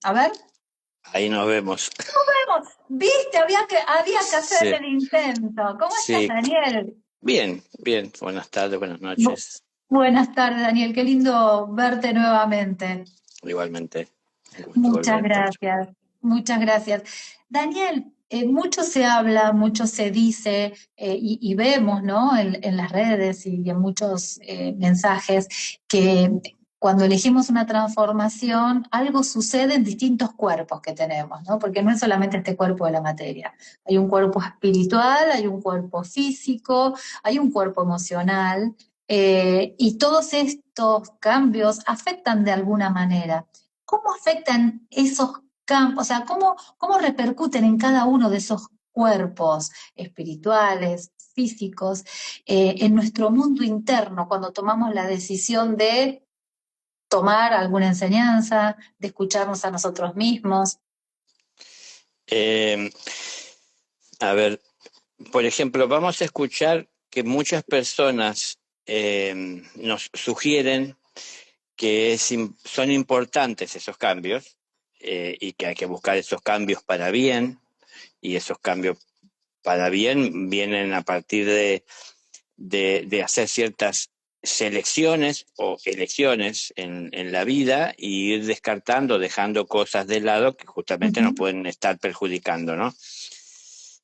A ver. Ahí nos vemos. Vemos, viste, había que hacer Sí, el intento. ¿Cómo estás, sí. Daniel? Bien, bien. Buenas tardes, buenas Bu- noches. Buenas tardes, Daniel. Qué lindo verte nuevamente. Igualmente. Un gusto volver Muchas a estar. gracias. Muchas gracias. Daniel, mucho se habla, mucho se dice y vemos, ¿no? En las redes y en muchos mensajes que cuando elegimos una transformación, algo sucede en distintos cuerpos que tenemos, ¿no? Porque no es solamente este cuerpo de la materia. Hay un cuerpo espiritual, hay un cuerpo físico, hay un cuerpo emocional, y todos estos cambios afectan de alguna manera. ¿Cómo afectan esos campos? O sea, ¿cómo repercuten en cada uno de esos cuerpos espirituales, físicos, en nuestro mundo interno cuando tomamos la decisión de tomar alguna enseñanza, de escucharnos a nosotros mismos? Eh, a ver, por ejemplo, vamos a escuchar que muchas personas nos sugieren que son importantes esos cambios y que hay que buscar esos cambios para bien, y esos cambios para bien vienen a partir de hacer ciertas selecciones o elecciones en la vida y ir descartando, dejando cosas de lado que justamente nos Ujú. pueden estar perjudicando, ¿no?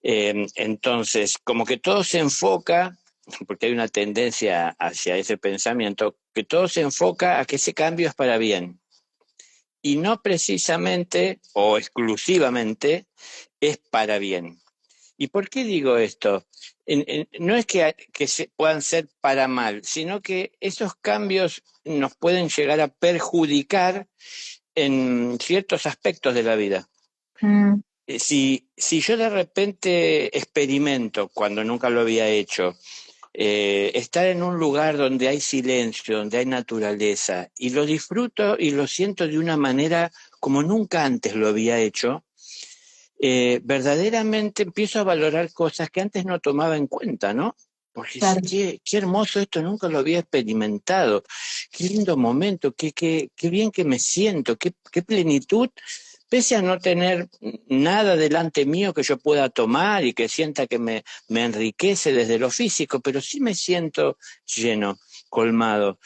Entonces, como que todo se enfoca, porque hay una tendencia hacia ese pensamiento, que todo se enfoca a que ese cambio es para bien y no precisamente o exclusivamente es para bien. ¿Y por qué digo esto? No es que se puedan ser para mal, sino que esos cambios nos pueden llegar a perjudicar en ciertos aspectos de la vida. Mm, Si yo de repente experimento, cuando nunca lo había hecho, estar en un lugar donde hay silencio, donde hay naturaleza, y lo disfruto y lo siento de una manera como nunca antes lo había hecho, verdaderamente empiezo a valorar cosas que antes no tomaba en cuenta, ¿no? Porque sí, claro. qué hermoso esto, nunca lo había experimentado, qué lindo momento, qué bien que me siento, qué plenitud, pese a no tener nada delante mío que yo pueda tomar y que sienta que me enriquece desde lo físico, pero sí me siento lleno, colmado.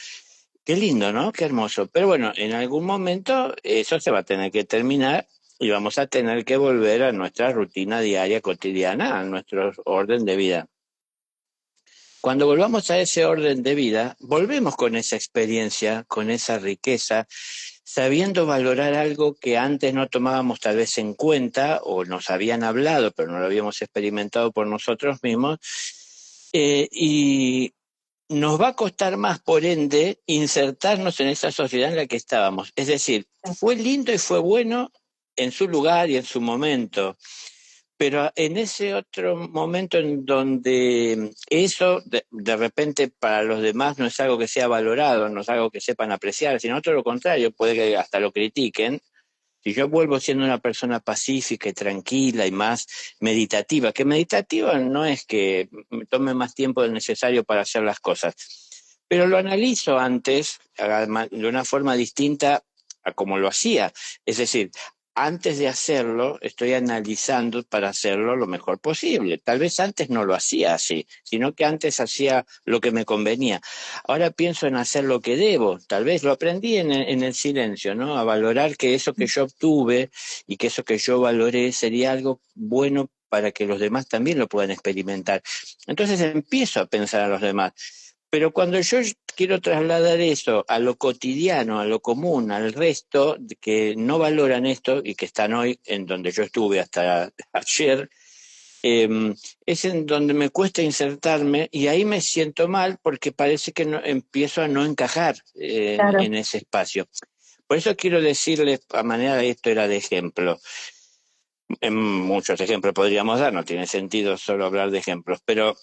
Qué lindo, ¿no? Qué hermoso. Pero bueno, en algún momento eso se va a tener que terminar y vamos a tener que volver a nuestra rutina diaria, cotidiana, a nuestro orden de vida. Cuando volvamos a ese orden de vida, volvemos con esa experiencia, con esa riqueza, sabiendo valorar algo que antes no tomábamos tal vez en cuenta o nos habían hablado, pero no lo habíamos experimentado por nosotros mismos. Y nos va a costar más, por ende, insertarnos en esa sociedad en la que estábamos. Es decir, fue lindo y fue bueno en su lugar y en su momento, pero en ese otro momento en donde eso de repente para los demás no es algo que sea valorado, no es algo que sepan apreciar, sino todo lo contrario, puede que hasta lo critiquen. Si yo vuelvo siendo una persona pacífica y tranquila y más meditativa, que meditativa no es que me tome más tiempo del necesario para hacer las cosas, pero lo analizo antes de una forma distinta a como lo hacía. Es decir, antes de hacerlo, estoy analizando para hacerlo lo mejor posible. Tal vez antes no lo hacía así, sino que antes hacía lo que me convenía. Ahora pienso en hacer lo que debo. Tal vez lo aprendí en el silencio, ¿no? A valorar que eso que yo obtuve y que eso que yo valoré sería algo bueno para que los demás también lo puedan experimentar. Entonces empiezo a pensar a los demás. Pero cuando yo quiero trasladar eso a lo cotidiano, a lo común, al resto, que no valoran esto y que están hoy en donde yo estuve hasta ayer, es en donde me cuesta insertarme y ahí me siento mal porque parece que empiezo a no encajar Claro. en ese espacio. Por eso quiero decirles, a manera de esto era de ejemplo, en muchos ejemplos podríamos dar, no tiene sentido solo hablar de ejemplos, pero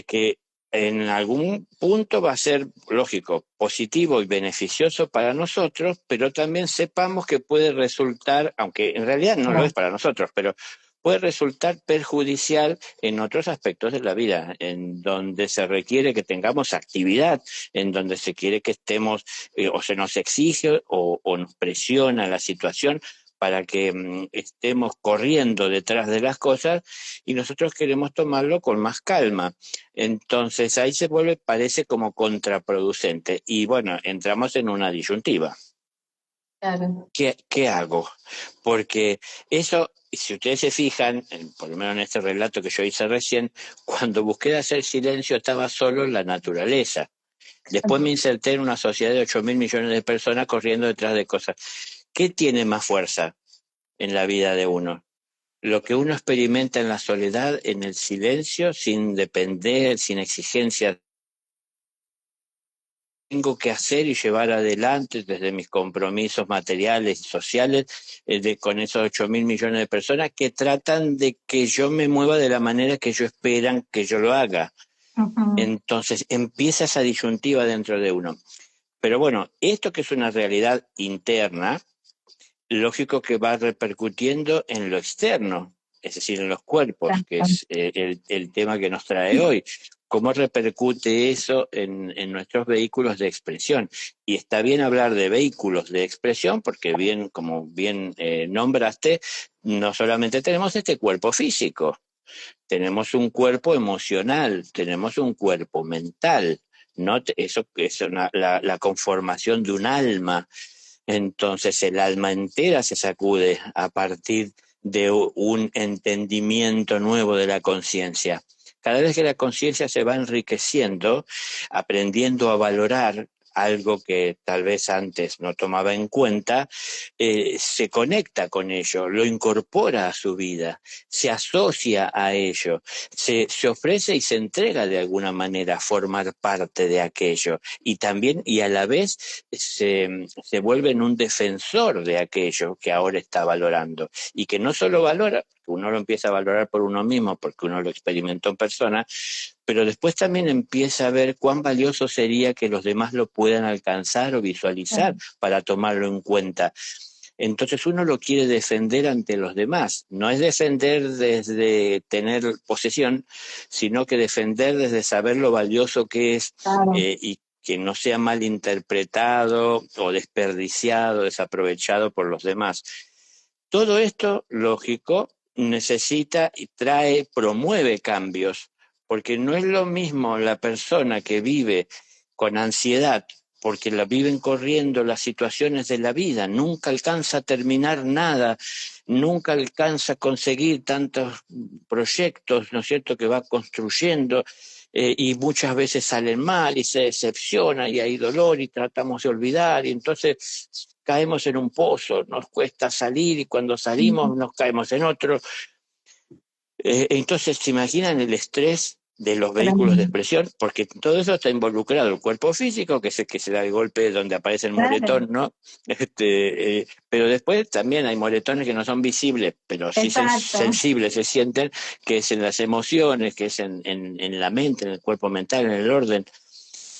que en algún punto va a ser lógico, positivo y beneficioso para nosotros, pero también sepamos que puede resultar, aunque en realidad no lo es para nosotros, pero puede resultar perjudicial en otros aspectos de la vida, en donde se requiere que tengamos actividad, en donde se quiere que estemos o se nos exige o nos presiona la situación para que estemos corriendo detrás de las cosas y nosotros queremos tomarlo con más calma. Entonces ahí se vuelve, parece como contraproducente y bueno, entramos en una disyuntiva. Claro. ¿Qué hago? Porque eso, si ustedes se fijan, por lo menos en este relato que yo hice recién, cuando busqué hacer silencio estaba solo en la naturaleza. Después me inserté en una sociedad de 8.000 millones de personas corriendo detrás de cosas. ¿Qué tiene más fuerza en la vida de uno? Lo que uno experimenta en la soledad, en el silencio, sin depender, sin exigencias. Tengo que hacer y llevar adelante desde mis compromisos materiales y sociales con esos 8.000 millones de personas que tratan de que yo me mueva de la manera que ellos esperan que yo lo haga. Ujú. Entonces empieza esa disyuntiva dentro de uno. Pero bueno, esto que es una realidad interna, lógico que va repercutiendo en lo externo, es decir, en los cuerpos, que Claro. es el tema que nos trae hoy. ¿Cómo repercute eso en nuestros vehículos de expresión? Y está bien hablar de vehículos de expresión, porque bien, como bien nombraste, no solamente tenemos este cuerpo físico, tenemos un cuerpo emocional, tenemos un cuerpo mental, ¿no? Eso es la conformación de un alma. Entonces el alma entera se sacude a partir de un entendimiento nuevo de la conciencia. Cada vez que la conciencia se va enriqueciendo, aprendiendo a valorar algo que tal vez antes no tomaba en cuenta, se conecta con ello, lo incorpora a su vida, se asocia a ello, se ofrece y se entrega de alguna manera a formar parte de aquello y también y a la vez se vuelve en un defensor de aquello que ahora está valorando y que no solo valora, uno lo empieza a valorar por uno mismo porque uno lo experimentó en persona, pero después también empieza a ver cuán valioso sería que los demás lo puedan alcanzar o visualizar para tomarlo en cuenta. Entonces uno lo quiere defender ante los demás. No es defender desde tener posesión, sino que defender desde saber lo valioso que es Claro. y que no sea mal interpretado o desperdiciado, desaprovechado por los demás. Todo esto, lógico, necesita y trae, promueve cambios, porque no es lo mismo la persona que vive con ansiedad, porque la viven corriendo las situaciones de la vida, nunca alcanza a terminar nada, nunca alcanza a conseguir tantos proyectos, ¿no es cierto?, que va construyendo, y muchas veces salen mal y se decepciona y hay dolor y tratamos de olvidar y entonces caemos en un pozo, nos cuesta salir y cuando salimos nos caemos en otro. Entonces, ¿se imaginan el estrés de los vehículos de Tremendo. expresión? Porque todo eso está involucrado, el cuerpo físico, que es el que se da el golpe donde aparece el Claro. moretón, ¿no? Pero después también hay moretones que no son visibles, pero sí Exacto. sensibles, se sienten, que es en las emociones, que es en la mente, en el cuerpo mental, en el orden.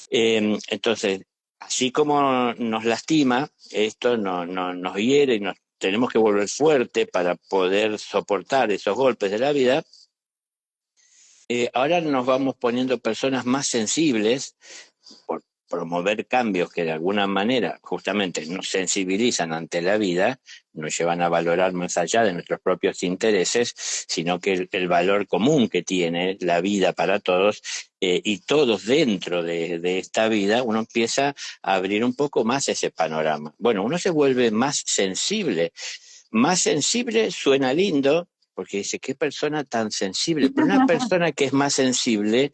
Entonces, así como nos lastima, esto nos hiere y nos tenemos que volver fuerte para poder soportar esos golpes de la vida. Ahora nos vamos poniendo personas más sensibles por promover cambios que de alguna manera justamente nos sensibilizan ante la vida, nos llevan a valorar más allá de nuestros propios intereses, sino que el valor común que tiene la vida para todos y todos dentro de esta vida, uno empieza a abrir un poco más ese panorama. Bueno, uno se vuelve más sensible. Más sensible suena lindo, porque dice, qué persona tan sensible, pero una persona que es más sensible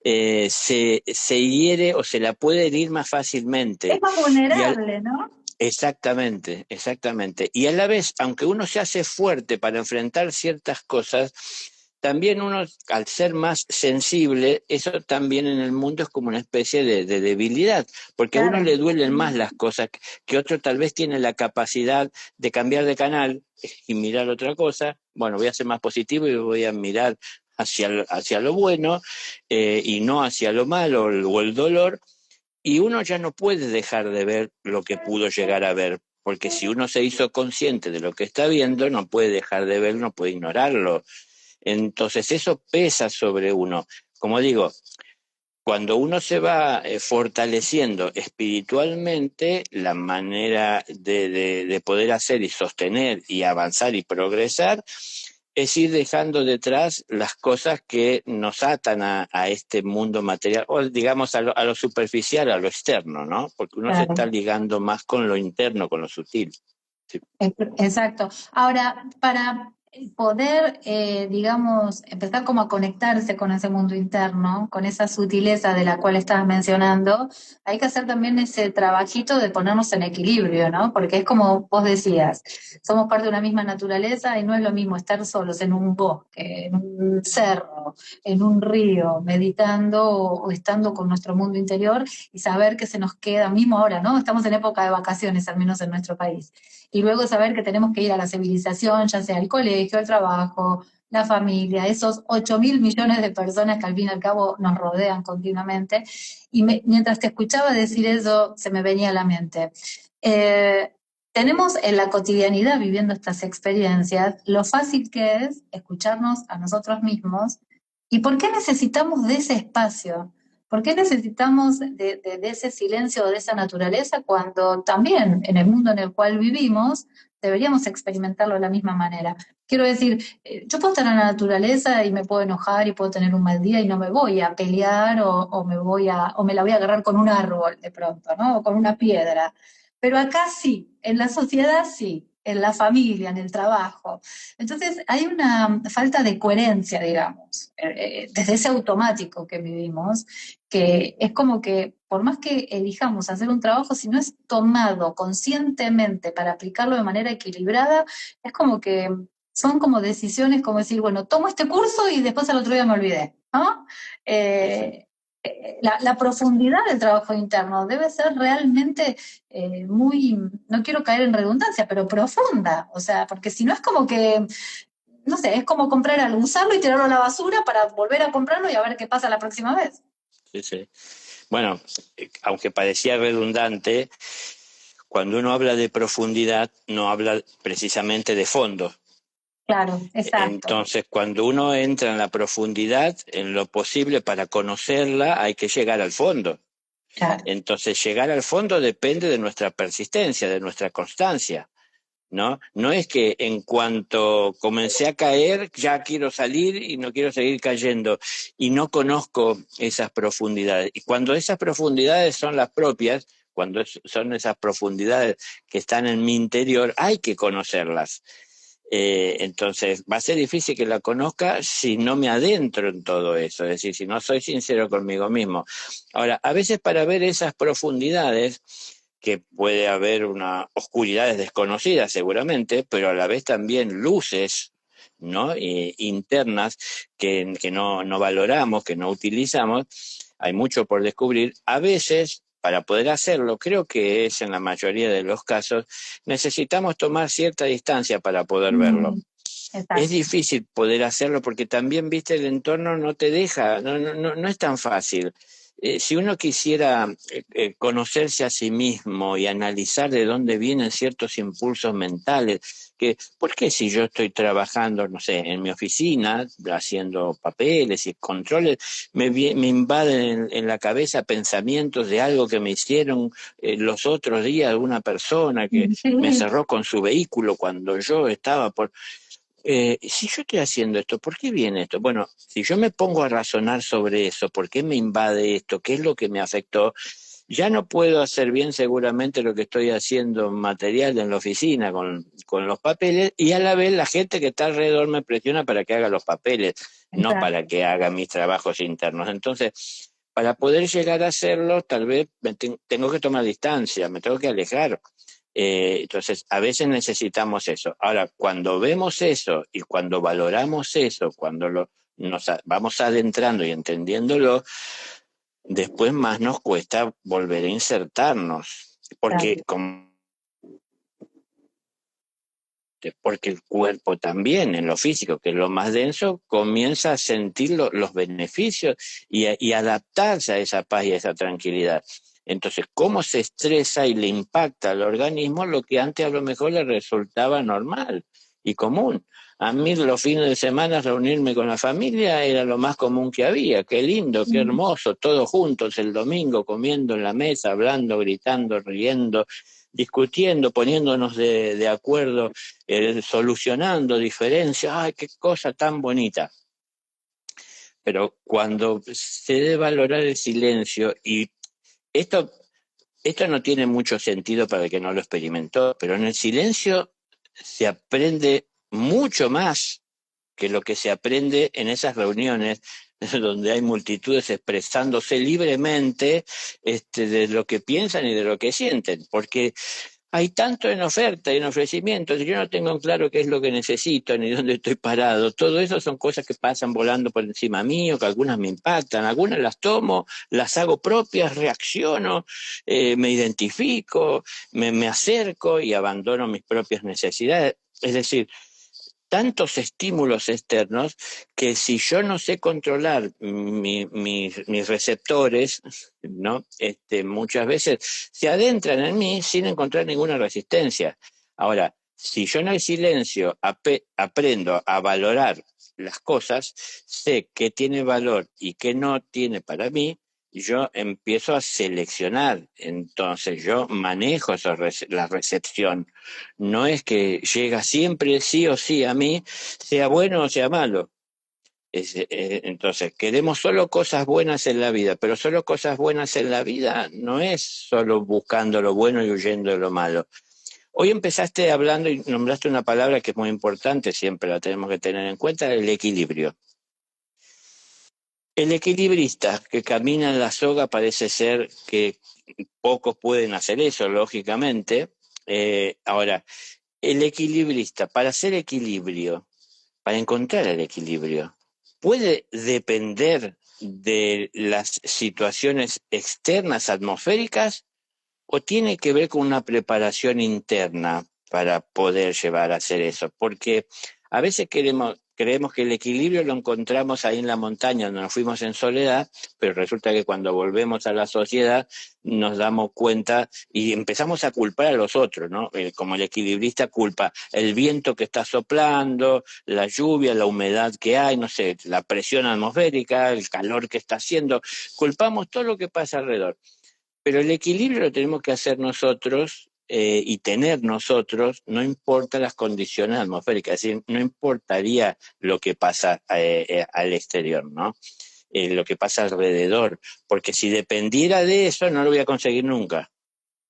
se hiere o se la puede herir más Es fácilmente. más Y vulnerable, ¿no? exactamente, exactamente. Y a la vez, aunque uno se hace fuerte para enfrentar ciertas cosas, también uno, al ser más sensible, eso también en el mundo es como una especie de debilidad, porque a uno Claro. le duelen más las cosas, que otro tal vez tiene la capacidad de cambiar de canal y mirar otra cosa. Bueno, voy a ser más positivo y voy a mirar hacia lo bueno y no hacia lo malo o el dolor. Y uno ya no puede dejar de ver lo que pudo llegar a ver, porque si uno se hizo consciente de lo que está viendo, no puede dejar de ver, no puede ignorarlo. Entonces eso pesa sobre uno. Como digo, cuando uno se va fortaleciendo espiritualmente, la manera de poder hacer y sostener y avanzar y progresar es ir dejando detrás las cosas que nos atan a este mundo material, o digamos a lo superficial, a lo externo, ¿no? Porque uno se está Claro. ligando más con lo interno, con lo sutil. Sí. Exacto. Ahora, para poder, digamos, empezar como a conectarse con ese mundo interno, con esa sutileza de la cual estabas mencionando, hay que hacer también ese trabajito de ponernos en equilibrio, ¿no? Porque es como vos decías, somos parte de una misma naturaleza y no es lo mismo estar solos en un bosque, en un cerro, en un río, meditando o estando con nuestro mundo interior y saber que se nos queda, mismo ahora, ¿no? Estamos en época de vacaciones, al menos en nuestro país y luego saber que tenemos que ir a la civilización, ya sea el colegio, el trabajo, la familia, esos 8.000 millones de personas que al fin y al cabo nos rodean continuamente. Y mientras te escuchaba decir eso, se me venía a la mente. Eh, Tenemos en la cotidianidad viviendo estas experiencias lo fácil que es escucharnos a nosotros mismos y por qué necesitamos de ese espacio. ¿Por qué necesitamos de ese silencio o de esa naturaleza cuando también en el mundo en el cual vivimos deberíamos experimentarlo de la misma manera? Quiero decir, yo puedo estar en la naturaleza y me puedo enojar y puedo tener un mal día y no me voy a pelear o me la voy a agarrar con un árbol de pronto, ¿no? O con una piedra. Pero acá sí, en la sociedad sí, en la familia, en el trabajo. Entonces hay una falta de coherencia, digamos, desde ese automático que vivimos que es como que por más que elijamos hacer un trabajo, si no es tomado conscientemente para aplicarlo de manera equilibrada, es como que son como decisiones como decir, bueno, tomo este curso y después al otro día me olvidé, ¿no? Eh, la profundidad del trabajo interno debe ser realmente muy, no quiero caer en redundancia, pero profunda, o sea, porque si no es como que no sé, es como comprar algo, usarlo y tirarlo a la basura para volver a comprarlo y a ver qué pasa la próxima vez. Sí, sí. Bueno, aunque parecía redundante, cuando uno habla de profundidad, no habla precisamente de fondo. Claro, exacto. Entonces, cuando uno entra en la profundidad, en lo posible para conocerla, hay que llegar al fondo. Claro. Entonces, llegar al fondo depende de nuestra persistencia, de nuestra constancia, ¿no? No es que en cuanto comencé a caer, ya quiero salir y no quiero seguir cayendo y no conozco esas profundidades. Y cuando esas profundidades son las propias, cuando son esas profundidades que están en mi interior, hay que conocerlas. Entonces, va a ser difícil que la conozca si no me adentro en todo eso, es decir, si no soy sincero conmigo mismo. Ahora, a veces para ver esas profundidades, que puede haber una oscuridades desconocidas seguramente, pero a la vez también luces, ¿no? Internas que no valoramos, que no utilizamos, hay mucho por descubrir. A veces, para poder hacerlo, creo que es en la mayoría de los casos, necesitamos tomar cierta distancia para poder verlo. Mm, Es exacto. difícil poder hacerlo porque también, viste, el entorno no te deja, no es tan fácil. Si uno quisiera conocerse a sí mismo y analizar de dónde vienen ciertos impulsos mentales, que, ¿por qué si yo estoy trabajando, no sé, en mi oficina, haciendo papeles y controles, me invaden en la cabeza pensamientos de algo que me hicieron los otros días, una persona que me Sí, cerró con su vehículo cuando yo estaba por si yo estoy haciendo esto, ¿por qué viene esto? Bueno, si yo me pongo a razonar sobre eso, ¿por qué me invade esto? ¿Qué es lo que me afectó? Ya no puedo hacer bien seguramente lo que estoy haciendo material en la oficina con los papeles y a la vez la gente que está alrededor me presiona para que haga los papeles, no para exacto. que haga mis trabajos internos. Entonces, para poder llegar a hacerlo, tal vez tengo que tomar distancia, me tengo que alejar. Entonces, a veces necesitamos eso. Ahora, cuando vemos eso y cuando valoramos eso, cuando vamos adentrando y entendiéndolo, después más nos cuesta volver a insertarnos, Claro. porque el cuerpo también, en lo físico, que es lo más denso, comienza a sentir los beneficios y adaptarse a esa paz y a esa tranquilidad. Entonces, cómo se estresa y le impacta al organismo lo que antes a lo mejor le resultaba normal. y común. A mí los fines de semana reunirme con la familia era lo más común que había. Qué lindo, qué hermoso, todos juntos el domingo comiendo en la mesa, hablando, gritando, riendo, discutiendo, poniéndonos de acuerdo, solucionando diferencias. ¡Ay, qué cosa tan bonita! Pero cuando se debe valorar el silencio, y esto, esto no tiene mucho sentido para el que no lo experimentó, pero en el silencio se aprende mucho más que lo que se aprende en esas reuniones donde hay multitudes expresándose libremente de lo que piensan y de lo que sienten, porque hay tanto en oferta y en ofrecimiento, y yo no tengo en claro qué es lo que necesito ni dónde estoy parado. Todo eso son cosas que pasan volando por encima mío, que algunas me impactan, algunas las tomo, las hago propias, reacciono, me identifico, me acerco y abandono mis propias necesidades. Es decir, tantos estímulos externos que si yo no sé controlar mis receptores, ¿no? Muchas veces se adentran en mí sin encontrar ninguna resistencia. Ahora, si yo en el silencio aprendo a valorar las cosas, sé qué tiene valor y qué no tiene para mí, yo empiezo a seleccionar. Entonces yo manejo la recepción. No es que llega siempre sí o sí a mí, sea bueno o sea malo. Entonces, queremos solo cosas buenas en la vida, pero solo cosas buenas en la vida no es solo buscando lo bueno y huyendo de lo malo. Hoy empezaste hablando y nombraste una palabra que es muy importante, siempre la tenemos que tener en cuenta, el equilibrio. El equilibrista que camina en la soga parece ser que pocos pueden hacer eso, lógicamente. Ahora, el equilibrista, para hacer equilibrio, para encontrar el equilibrio, puede depender de las situaciones externas atmosféricas o tiene que ver con una preparación interna para poder llevar a hacer eso. Porque a veces creemos que el equilibrio lo encontramos ahí en la montaña donde nos fuimos en soledad, pero resulta que cuando volvemos a la sociedad nos damos cuenta y empezamos a culpar a los otros, ¿no? Como el equilibrista culpa el viento que está soplando, la lluvia, la humedad que hay, no sé, la presión atmosférica, el calor que está haciendo, culpamos todo lo que pasa alrededor. Pero el equilibrio lo tenemos que hacer nosotros y tener nosotros, no importa las condiciones atmosféricas, es decir, no importaría lo que pasa al exterior, ¿no? Lo que pasa alrededor, porque si dependiera de eso no lo voy a conseguir nunca.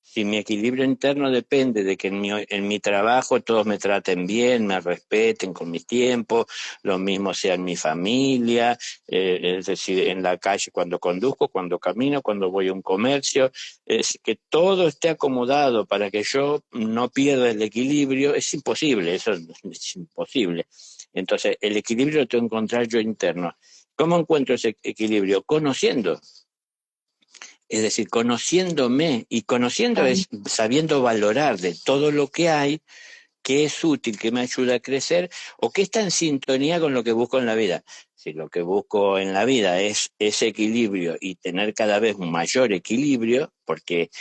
Si mi equilibrio interno depende de que en mi trabajo todos me traten bien, me respeten con mis tiempos, lo mismo sea en mi familia, es decir, en la calle cuando conduzco, cuando camino, cuando voy a un comercio, es que todo esté acomodado para que yo no pierda el equilibrio, es imposible, eso es imposible. Entonces, el equilibrio lo tengo que encontrar yo interno. ¿Cómo encuentro ese equilibrio? Conociendo. Es decir, conociéndome, y conociendo es sabiendo valorar de todo lo que hay, qué es útil, qué me ayuda a crecer, o qué está en sintonía con lo que busco en la vida. Si lo que busco en la vida es ese equilibrio y tener cada vez un mayor equilibrio, porque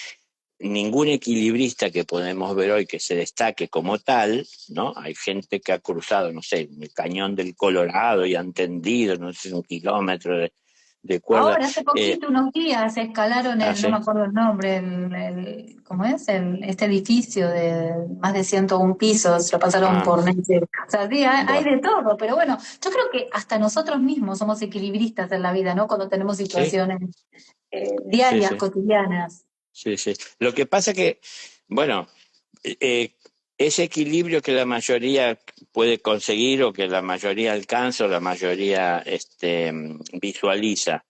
ningún equilibrista que podemos ver hoy que se destaque como tal, ¿no? Hay gente que ha cruzado, no sé, el cañón del Colorado y han tendido, no sé, 1 kilómetro de cuerda. Ahora, hace poquito, unos días, escalaron no me Hace, acuerdo el nombre, ¿cómo es? Este edificio de más de 101 pisos, lo pasaron ah, por Netflix. O sea, sí, hay bueno, de todo, pero bueno, yo creo que hasta nosotros mismos somos equilibristas en la vida, ¿no? Cuando tenemos sí, situaciones sí, diarias, sí, cotidianas. sí, sí. Lo que pasa que, bueno, eh, ese equilibrio que la mayoría puede conseguir o que la mayoría alcanza o la mayoría visualiza,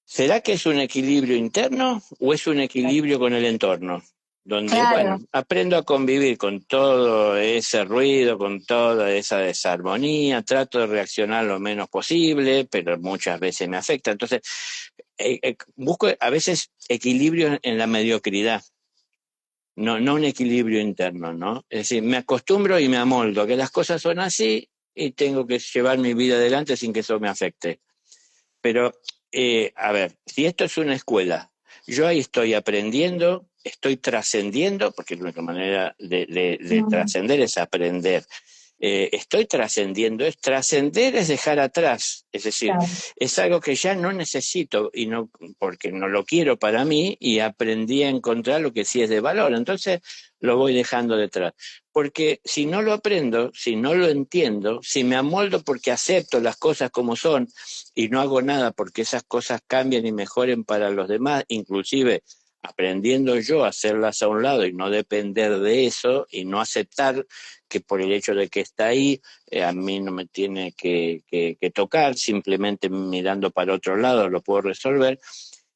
¿será que es un equilibrio interno o es un equilibrio con el entorno? Donde, Claro. bueno, aprendo a convivir con todo ese ruido, con toda esa desarmonía, trato de reaccionar lo menos posible, pero muchas veces me afecta. Entonces, busco a veces equilibrio en la mediocridad, no un equilibrio interno, ¿no? Es decir, me acostumbro y me amoldo a que las cosas son así y tengo que llevar mi vida adelante sin que eso me afecte. Pero, a ver, si esto es una escuela, yo ahí estoy aprendiendo, estoy trascendiendo, porque la única manera de trascender es aprender. Estoy trascendiendo, es trascender es dejar atrás, es decir, Claro. es algo que ya no necesito y no porque no lo quiero para mí y aprendí a encontrar lo que sí es de valor, entonces lo voy dejando detrás. Porque si no lo aprendo, si no lo entiendo, si me amoldo porque acepto las cosas como son y no hago nada porque esas cosas cambien y mejoren para los demás, inclusive aprendiendo yo a hacerlas a un lado y no depender de eso y no aceptar que por el hecho de que está ahí, a mí no me tiene que tocar, simplemente mirando para otro lado lo puedo resolver.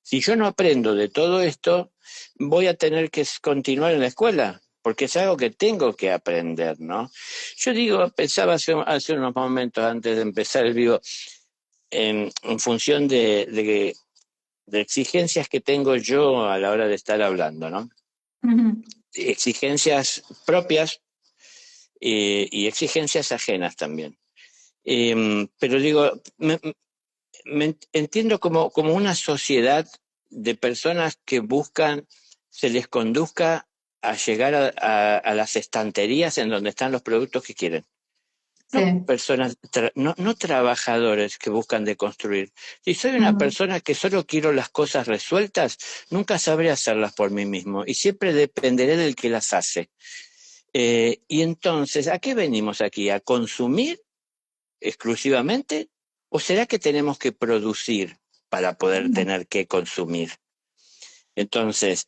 Si yo no aprendo de todo esto, voy a tener que continuar en la escuela, porque es algo que tengo que aprender, ¿no? Yo digo, pensaba hace unos momentos antes de empezar el vivo, en función de exigencias que tengo yo a la hora de estar hablando, ¿no? Ujú. Exigencias propias y exigencias ajenas también. Pero digo, me entiendo como una sociedad de personas que buscan, se les conduzca a llegar a las estanterías en donde están los productos que quieren. No Sí. personas, no trabajadores que buscan deconstruir. Si soy una Ujú. persona que solo quiero las cosas resueltas, nunca sabré hacerlas por mí mismo y siempre dependeré del que las hace. Y entonces, ¿a qué venimos aquí? ¿A consumir exclusivamente? ¿O será que tenemos que producir para poder tener que consumir? Entonces,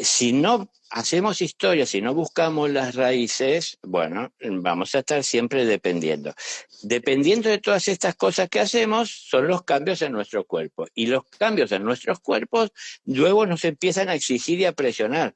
si no hacemos historia, si no buscamos las raíces, bueno, vamos a estar siempre dependiendo. Dependiendo de todas estas cosas que hacemos, son los cambios en nuestro cuerpo. Y los cambios en nuestros cuerpos luego nos empiezan a exigir y a presionar.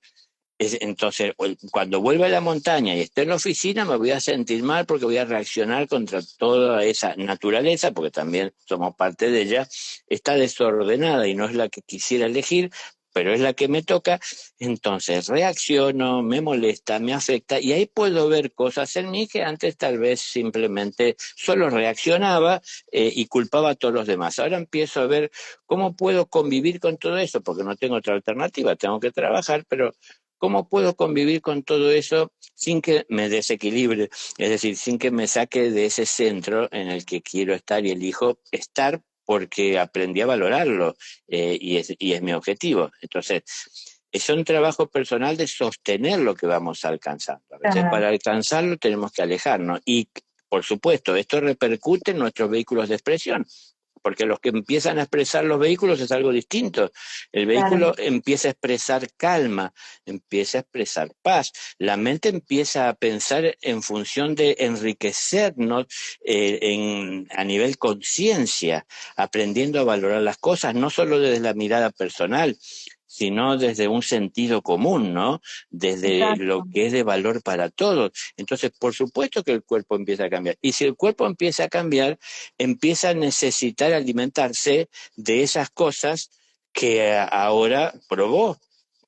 Entonces, cuando vuelva a la montaña y esté en la oficina, me voy a sentir mal porque voy a reaccionar contra toda esa naturaleza, porque también somos parte de ella, está desordenada y no es la que quisiera elegir, pero es la que me toca. Entonces, reacciono, me molesta, me afecta, y ahí puedo ver cosas en mí que antes tal vez simplemente solo reaccionaba y culpaba a todos los demás. Ahora empiezo a ver cómo puedo convivir con todo eso, porque no tengo otra alternativa, tengo que trabajar, pero ¿cómo puedo convivir con todo eso sin que me desequilibre? Es decir, sin que me saque de ese centro en el que quiero estar y elijo estar porque aprendí a valorarlo y es mi objetivo. Entonces, es un trabajo personal de sostener lo que vamos alcanzando. A veces Claro. para alcanzarlo tenemos que alejarnos y, por supuesto, esto repercute en nuestros vehículos de expresión porque los que empiezan a expresar los vehículos es algo distinto. El Claro. vehículo empieza a expresar calma, empieza a expresar paz. La mente empieza a pensar en función de enriquecernos a nivel conciencia, aprendiendo a valorar las cosas, no solo desde la mirada personal, sino desde un sentido común, ¿no? Desde lo Exacto. que es de valor para todos. Entonces, por supuesto que el cuerpo empieza a cambiar. Y si el cuerpo empieza a cambiar, empieza a necesitar alimentarse de esas cosas que ahora probó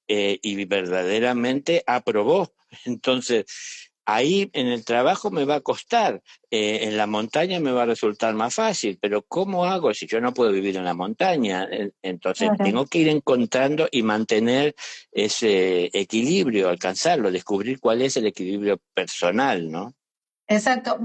y verdaderamente aprobó. Entonces, ahí en el trabajo me va a costar, en la montaña me va a resultar más fácil, pero ¿cómo hago si yo no puedo vivir en la montaña? Entonces, Claro. tengo que ir encontrando y mantener ese equilibrio, alcanzarlo, descubrir cuál es el equilibrio personal, ¿no? Exacto.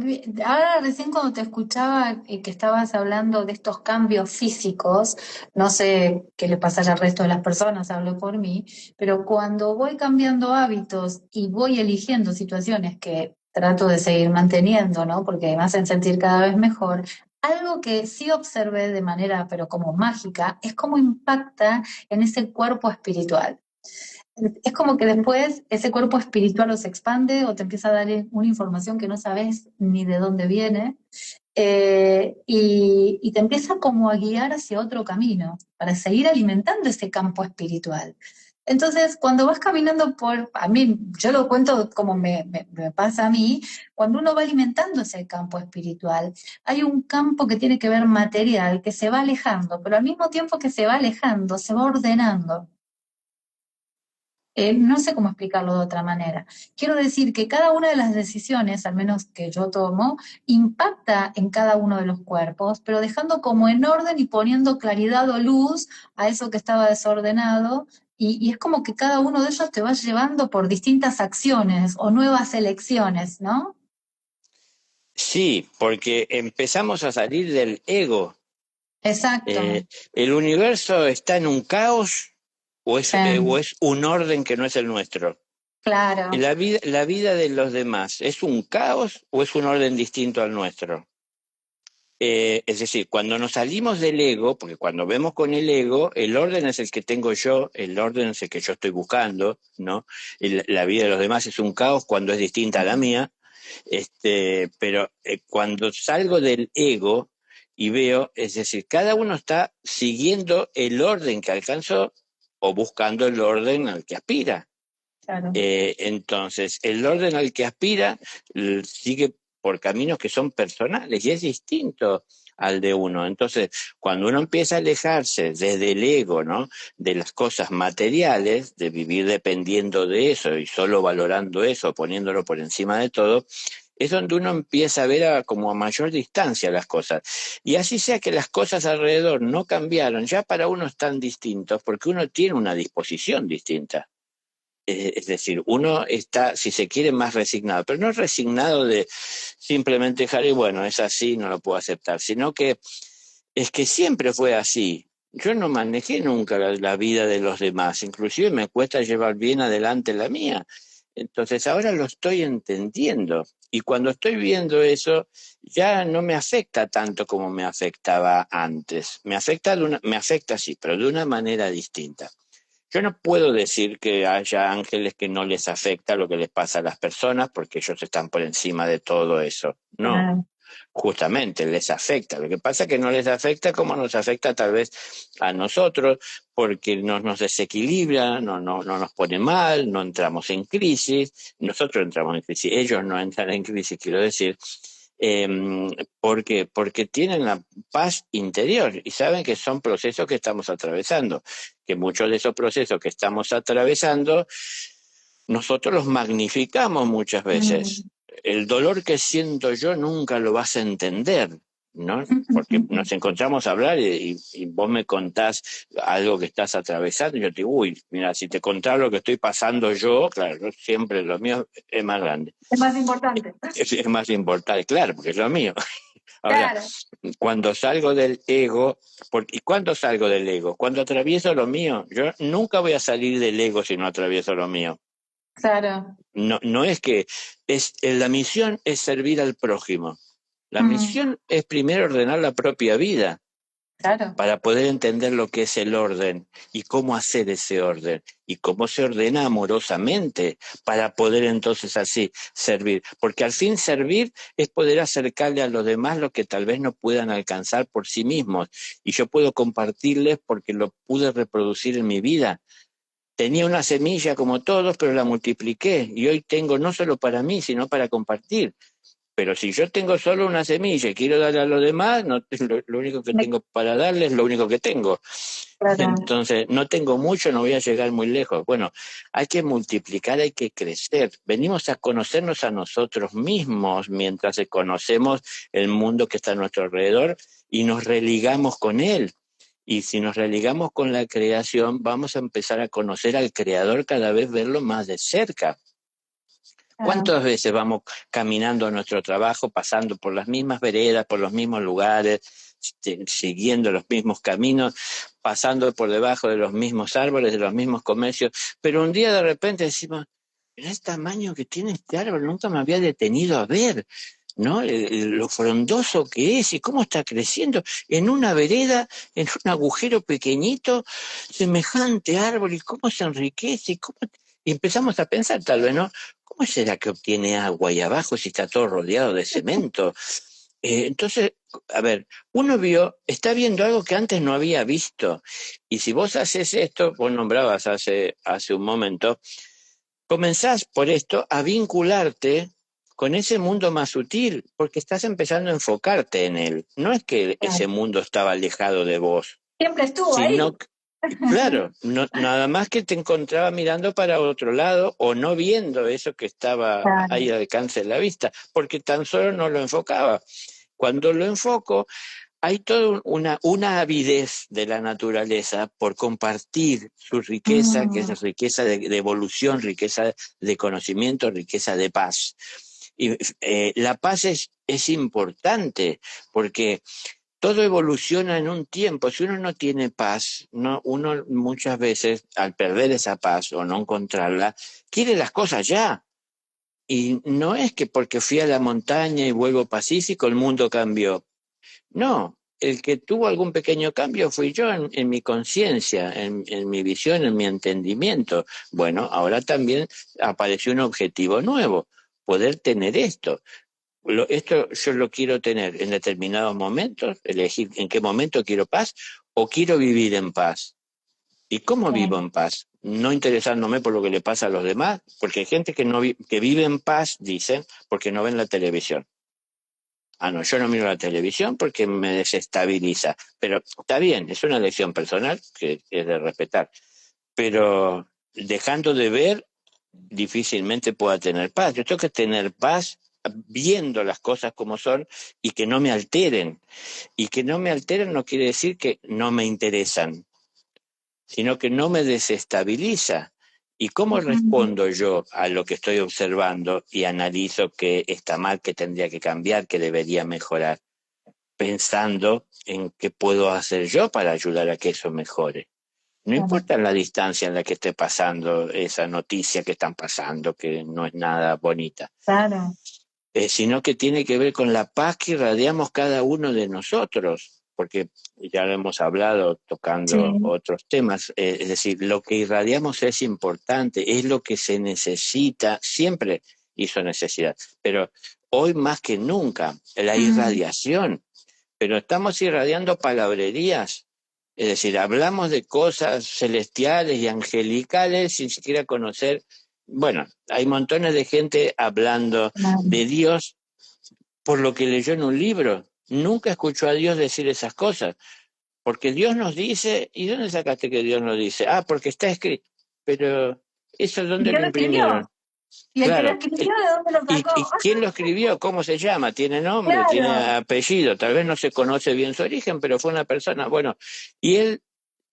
Ahora recién cuando te escuchaba que estabas hablando de estos cambios físicos, no sé qué le pasa al resto de las personas, hablo por mí, pero cuando voy cambiando hábitos y voy eligiendo situaciones que trato de seguir manteniendo, ¿no? Porque me hacen sentir cada vez mejor. Algo que sí observé de manera, pero como mágica, es cómo impacta en ese cuerpo espiritual. Es como que después ese cuerpo espiritual o se expande o te empieza a dar una información que no sabes ni de dónde viene, y te empieza como a guiar hacia otro camino para seguir alimentando ese campo espiritual. Entonces, cuando vas caminando a mí, yo lo cuento como me pasa a mí, cuando uno va alimentando ese campo espiritual, hay un campo que tiene que ver material, que se va alejando, pero al mismo tiempo que se va alejando, se va ordenando. No sé cómo explicarlo de otra manera. Quiero decir que cada una de las decisiones, al menos que yo tomo, impacta en cada uno de los cuerpos, pero dejando como en orden y poniendo claridad o luz a eso que estaba desordenado, y es como que cada uno de ellos te va llevando por distintas acciones o nuevas elecciones, ¿no? Sí, porque empezamos a salir del ego. Exacto. ¿El universo está en un caos o Sí, es un orden que no es el nuestro? ¿Y claro. la vida de los demás es un caos o es un orden distinto al nuestro? Es decir, cuando nos salimos del ego, porque cuando vemos con el ego, el orden es el que tengo yo, el orden es el que yo estoy buscando, ¿no? Y la vida de los demás es un caos cuando es distinta a la mía. Pero cuando salgo del ego y veo, es decir, cada uno está siguiendo el orden que alcanzó o buscando el orden al que aspira. Claro. Entonces, el orden al que aspira sigue por caminos que son personales y es distinto al de uno. Entonces, cuando uno empieza a alejarse desde el ego, ¿no? De las cosas materiales, de vivir dependiendo de eso y solo valorando eso, poniéndolo por encima de todo, es donde uno empieza a ver como a mayor distancia las cosas. Y así sea que las cosas alrededor no cambiaron, ya para uno están distintos porque uno tiene una disposición distinta. Es decir, uno está, si se quiere, más resignado, pero no es resignado de simplemente dejar, y bueno, es así, no lo puedo aceptar, sino que es que siempre fue así. Yo no manejé nunca la vida de los demás, inclusive me cuesta llevar bien adelante la mía. Entonces ahora lo estoy entendiendo y cuando estoy viendo eso ya no me afecta tanto como me afectaba antes. Me afecta sí, pero de una manera distinta. Yo no puedo decir que haya ángeles que no les afecta lo que les pasa a las personas porque ellos están por encima de todo eso. No, Ah, justamente les afecta. Lo que pasa es que no les afecta como nos afecta tal vez a nosotros porque nos desequilibra, no nos pone mal, no entramos en crisis. Nosotros entramos en crisis, ellos no entran en crisis, quiero decir. Eh, ¿Por qué? Porque tienen la paz interior y saben que son procesos que estamos atravesando, que muchos de esos procesos que estamos atravesando, nosotros los magnificamos muchas veces. mm. El dolor que siento yo nunca lo vas a entender, ¿no? Porque nos encontramos a hablar y vos me contás algo que estás atravesando y yo te digo, uy, mira, si te contara lo que estoy pasando yo, claro, yo siempre lo mío es más grande, Es más importante. es más importante, claro, porque es lo mío. Ahora, Claro, cuando salgo del ego, ¿y cuándo salgo del ego? Cuando atravieso lo mío. Yo nunca voy a salir del ego si no atravieso lo mío. claro. No, no es que la misión es servir al prójimo. La Mm, misión es primero ordenar la propia vida claro. para poder entender lo que es el orden y cómo hacer ese orden y cómo se ordena amorosamente para poder entonces así servir. Porque al fin servir es poder acercarle a los demás lo que tal vez no puedan alcanzar por sí mismos y yo puedo compartirles porque lo pude reproducir en mi vida. Tenía una semilla como todos, pero la multipliqué y hoy tengo no solo para mí, sino para compartir. Pero si yo tengo solo una semilla y quiero darle a los demás, no, lo único que Me- tengo para darles es lo único que tengo. Claro. Entonces, no tengo mucho, no voy a llegar muy lejos. Bueno, hay que multiplicar, hay que crecer. Venimos a conocernos a nosotros mismos mientras conocemos el mundo que está a nuestro alrededor y nos religamos con él. Y si nos religamos con la creación, vamos a empezar a conocer al creador cada vez verlo más de cerca. Claro. ¿Cuántas veces vamos caminando a nuestro trabajo, pasando por las mismas veredas, por los mismos lugares, siguiendo los mismos caminos, pasando por debajo de los mismos árboles, de los mismos comercios, pero un día de repente decimos, mira el tamaño que tiene este árbol, nunca me había detenido a ver, ¿no? Lo frondoso que es y cómo está creciendo en una vereda, en un agujero pequeñito, semejante árbol y cómo se enriquece y empezamos a pensar tal vez, ¿no? ¿Cómo será que obtiene agua ahí abajo si está todo rodeado de cemento? Entonces, a ver, está viendo algo que antes no había visto. Y si vos haces esto, vos nombrabas hace un momento, comenzás por esto a vincularte con ese mundo más sutil, porque estás empezando a enfocarte en él. No es que ese Claro. mundo estaba alejado de vos, Siempre estuvo ahí. sino claro, nada más que te encontraba mirando para otro lado o no viendo eso que estaba ahí Claro. al alcance de la vista, porque tan solo no lo enfocaba. Cuando lo enfoco, hay toda una avidez de la naturaleza por compartir su riqueza, que es riqueza de evolución, riqueza de conocimiento, riqueza de paz. Y la paz es importante porque todo evoluciona en un tiempo. Si uno no tiene paz, uno muchas veces, al perder esa paz o no encontrarla, quiere las cosas ya. Y no es que porque fui a la montaña y vuelvo pacífico, el mundo cambió. No, el que tuvo algún pequeño cambio fui yo en mi conciencia, en mi visión, en mi entendimiento. Bueno, ahora también apareció un objetivo nuevo, poder tener esto. Esto yo lo quiero tener en determinados momentos, elegir en qué momento quiero paz o quiero vivir en paz. ¿Y cómo vivo en paz? No interesándome por lo que le pasa a los demás, porque hay gente que, que vive en paz, dicen, porque no ven la televisión. Ah, no, yo no miro la televisión porque me desestabiliza. Pero está bien, es una elección personal que es de respetar. Pero dejando de ver, difícilmente pueda tener paz. Yo tengo que tener paz viendo las cosas como son y que no me alteren. Y que no me alteren no quiere decir que no me interesan, sino que no me desestabiliza. ¿Y cómo respondo yo a lo que estoy observando y analizo que está mal, que tendría que cambiar, que debería mejorar? Pensando en qué puedo hacer yo para ayudar a que eso mejore. No importa la distancia en la que esté pasando esa noticia que están pasando, que no es nada bonita, Claro. Sino que tiene que ver con la paz que irradiamos cada uno de nosotros, porque ya lo hemos hablado tocando Sí. otros temas, es decir, lo que irradiamos es importante, es lo que se necesita, siempre hizo necesidad, pero hoy más que nunca, la irradiación, pero estamos irradiando palabrerías. Es decir, hablamos de cosas celestiales y angelicales sin siquiera conocer. Bueno, hay montones de gente hablando de Dios por lo que leyó en un libro. Nunca escuchó a Dios decir esas cosas. Porque Dios nos dice, ¿y dónde sacaste que Dios nos dice? Ah, porque está escrito. Pero, ¿eso ¿Y dónde qué lo lo escribió? imprimieron? ¿Y el que lo Claro. escribió de dónde lo ¿Y sacó? quién lo escribió? ¿Cómo se llama? ¿Tiene nombre? ¿Tiene Claro. apellido? Tal vez no se conoce bien su origen, pero fue una persona. Bueno, y él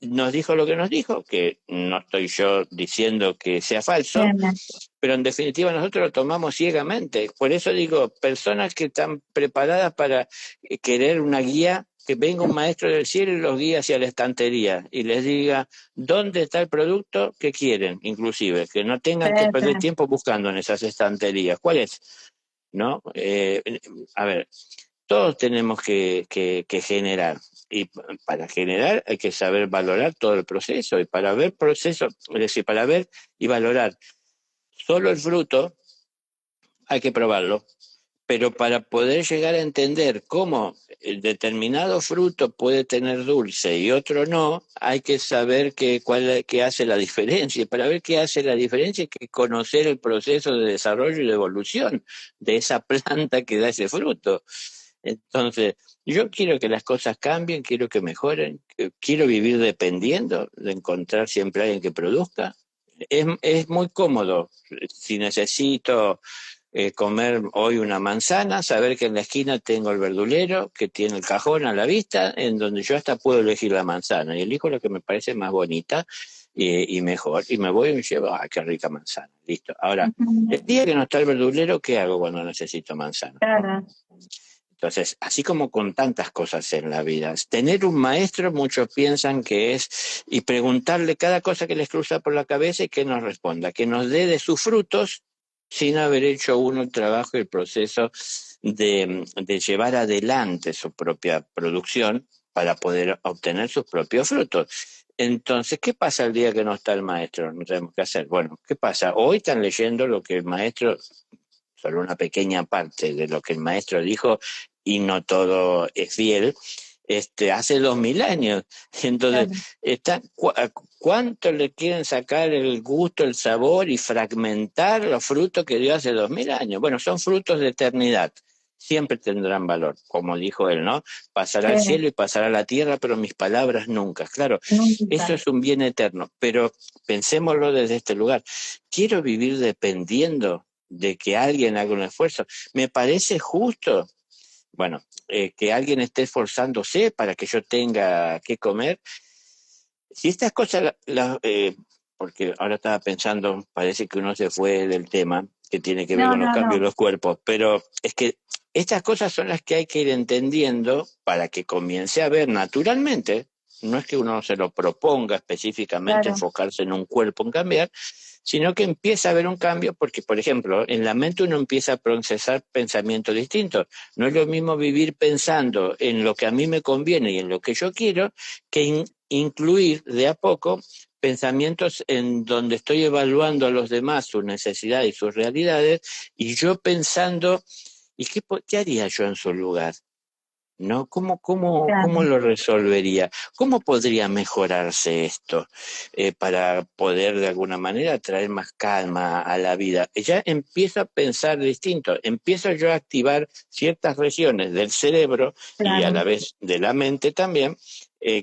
nos dijo lo que nos dijo, que no estoy yo diciendo que sea falso, Bien. pero en definitiva nosotros lo tomamos ciegamente. Por eso digo, personas que están preparadas para querer una guía, que venga un maestro del cielo y los guíe hacia la estantería y les diga dónde está el producto que quieren, inclusive, que no tengan que perder Sí. tiempo buscando en esas estanterías. ¿Cuál es? ¿No? A ver, todos tenemos que generar. Y para generar hay que saber valorar todo el proceso. Y para ver proceso, es decir, para ver y valorar solo el fruto, hay que probarlo. Pero para poder llegar a entender cómo el determinado fruto puede tener dulce y otro no, hay que saber qué hace la diferencia. Y para ver qué hace la diferencia hay que conocer el proceso de desarrollo y de evolución de esa planta que da ese fruto. Entonces, yo quiero que las cosas cambien, quiero que mejoren, quiero vivir dependiendo de encontrar siempre a alguien que produzca. Es muy cómodo. Si necesito comer hoy una manzana, saber que en la esquina tengo el verdulero, que tiene el cajón a la vista, en donde yo hasta puedo elegir la manzana. Y elijo lo que me parece más bonita y mejor. Y me voy y me llevo, ¡ah, qué rica manzana! Listo. Ahora, el día que no está el verdulero, ¿qué hago cuando necesito manzana? ¿No? Claro. Entonces, así como con tantas cosas en la vida, tener un maestro, muchos piensan que es, y preguntarle cada cosa que les cruza por la cabeza y que nos responda, que nos dé de sus frutos sin haber hecho uno el trabajo y el proceso de llevar adelante su propia producción para poder obtener sus propios frutos. Entonces, ¿qué pasa el día que no está el maestro? No sabemos qué hacer. Bueno, ¿qué pasa? Hoy están leyendo lo que el maestro, solo una pequeña parte de lo que el maestro dijo, y no todo es fiel, hace 2000 años. Entonces, Claro. ¿cuánto le quieren sacar el gusto, el sabor y fragmentar los frutos que dio hace 2000 años? Bueno, son frutos de eternidad. Siempre tendrán valor, como dijo él, ¿no? Pasará el Sí. cielo y pasará la tierra, pero mis palabras nunca. Claro, eso Nunca. es un bien eterno, pero pensémoslo desde este lugar. ¿Quiero vivir dependiendo de que alguien haga un esfuerzo? ¿Me parece justo? bueno, que alguien esté esforzándose para que yo tenga que comer. Si estas cosas, porque ahora estaba pensando, parece que uno se fue del tema, que tiene que ver No, con los no, cambios de no, los cuerpos, pero es que estas cosas son las que hay que ir entendiendo para que comience a ver naturalmente. No es que uno se lo proponga específicamente claro, enfocarse en un cuerpo en cambiar, sino que empieza a haber un cambio porque, por ejemplo, en la mente uno empieza a procesar pensamientos distintos. No es lo mismo vivir pensando en lo que a mí me conviene y en lo que yo quiero que incluir de a poco pensamientos en donde estoy evaluando a los demás, sus necesidades y sus realidades, y yo pensando, ¿y qué haría yo en su lugar? ¿No? ¿Cómo claro. lo resolvería? ¿Cómo podría mejorarse esto para poder de alguna manera traer más calma a la vida? Ya empiezo a pensar distinto, empiezo yo a activar ciertas regiones del cerebro y a Claro. la vez de la mente también,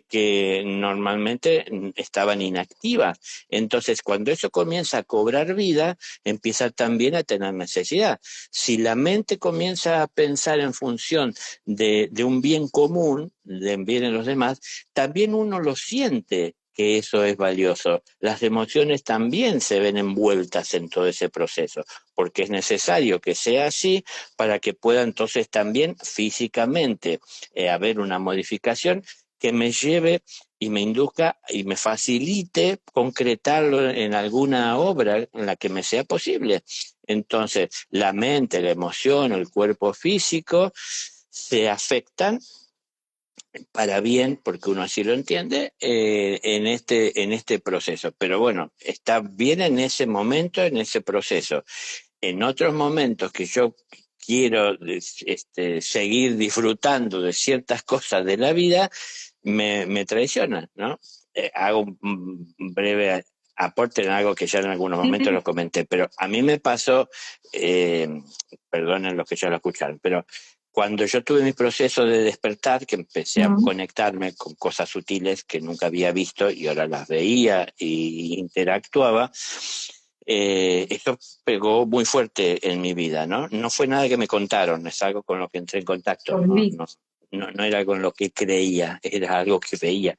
que normalmente estaban inactivas. Entonces, cuando eso comienza a cobrar vida, empieza también a tener necesidad. Si la mente comienza a pensar en función de un bien común, de bien en los demás, también uno lo siente que eso es valioso. Las emociones también se ven envueltas en todo ese proceso, porque es necesario que sea así para que pueda entonces también físicamente haber una modificación que me lleve y me induzca y me facilite concretarlo en alguna obra en la que me sea posible. Entonces, la mente, la emoción, el cuerpo físico se afectan para bien, porque uno así lo entiende, en este proceso. Pero bueno, está bien en ese momento, en ese proceso. En otros momentos que yo quiero seguir disfrutando de ciertas cosas de la vida, me traiciona, ¿no? Hago un breve aporte en algo que ya en algunos Sí, momentos sí. lo comenté, pero a mí me pasó, eh, perdonen los que ya lo escucharon, pero cuando yo tuve mi proceso de despertar, que empecé a Mm, conectarme con cosas sutiles que nunca había visto y ahora las veía y interactuaba, esto pegó muy fuerte en mi vida, ¿no? No fue nada que me contaron, es algo con lo que entré en contacto, lo no, viví. no, no era con lo que creía, era algo que veía.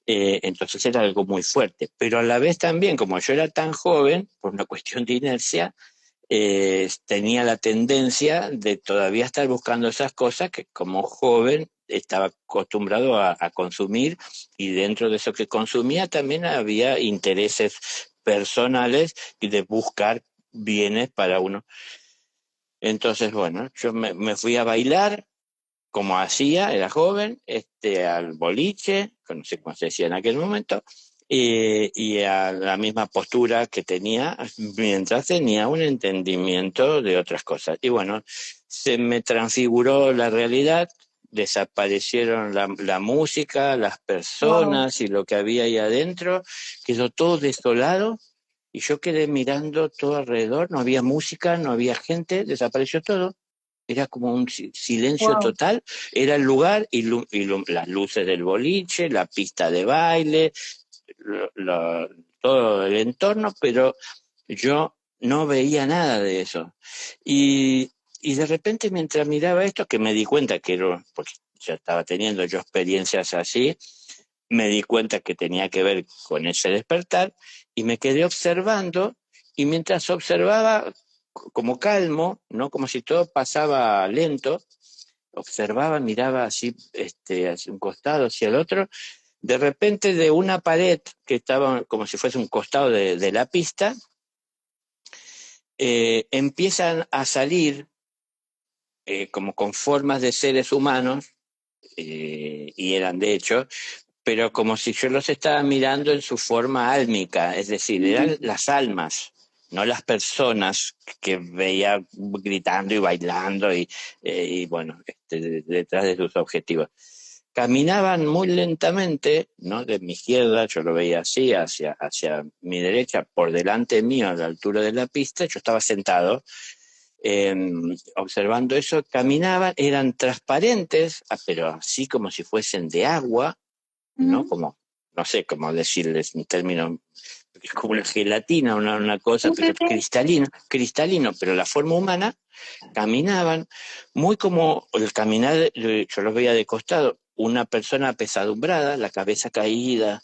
Entonces era algo muy fuerte, pero a la vez también, como yo era tan joven, por una cuestión de inercia, tenía la tendencia de todavía estar buscando esas cosas que como joven estaba acostumbrado a consumir, y dentro de eso que consumía también había intereses personales y de buscar bienes para uno. Entonces, bueno, yo me fui a bailar como hacía, era joven, al boliche, que no sé cómo se decía en aquel momento, y a la misma postura que tenía mientras tenía un entendimiento de otras cosas. Y bueno, se me transfiguró la realidad, desaparecieron la música, las Wow, personas y lo que había ahí adentro, quedó todo desolado. Y yo quedé mirando todo alrededor, no había música, no había gente, desapareció todo. Era como un silencio wow. total, era el lugar las luces del boliche, la pista de baile, todo el entorno, pero yo no veía nada de eso. Y de repente mientras miraba esto, que me di cuenta que era, porque ya estaba teniendo yo experiencias así, me di cuenta que tenía que ver con ese despertar y me quedé observando, y mientras observaba como calmo, ¿no? Como si todo pasaba lento, observaba, miraba así, hacia un costado, hacia el otro. De repente de una pared que estaba como si fuese un costado de la pista, empiezan a salir como con formas de seres humanos, y eran de hecho, pero como si yo los estaba mirando en su forma álmica, es decir, eran las almas, no las personas que veía gritando y bailando y bueno, detrás de sus objetivos. Caminaban muy lentamente, ¿no? De mi izquierda, yo lo veía así, hacia mi derecha, por delante mío, a la altura de la pista, yo estaba sentado eh, observando eso, caminaban, eran transparentes, pero así como si fuesen de agua, ¿no? Ujú. Como, no sé cómo decirles en términos, es como una gelatina, una cosa, Sí, sí, pero sí. cristalino, pero la forma humana, caminaban muy como el caminar, yo los veía de costado, una persona apesadumbrada, la cabeza caída,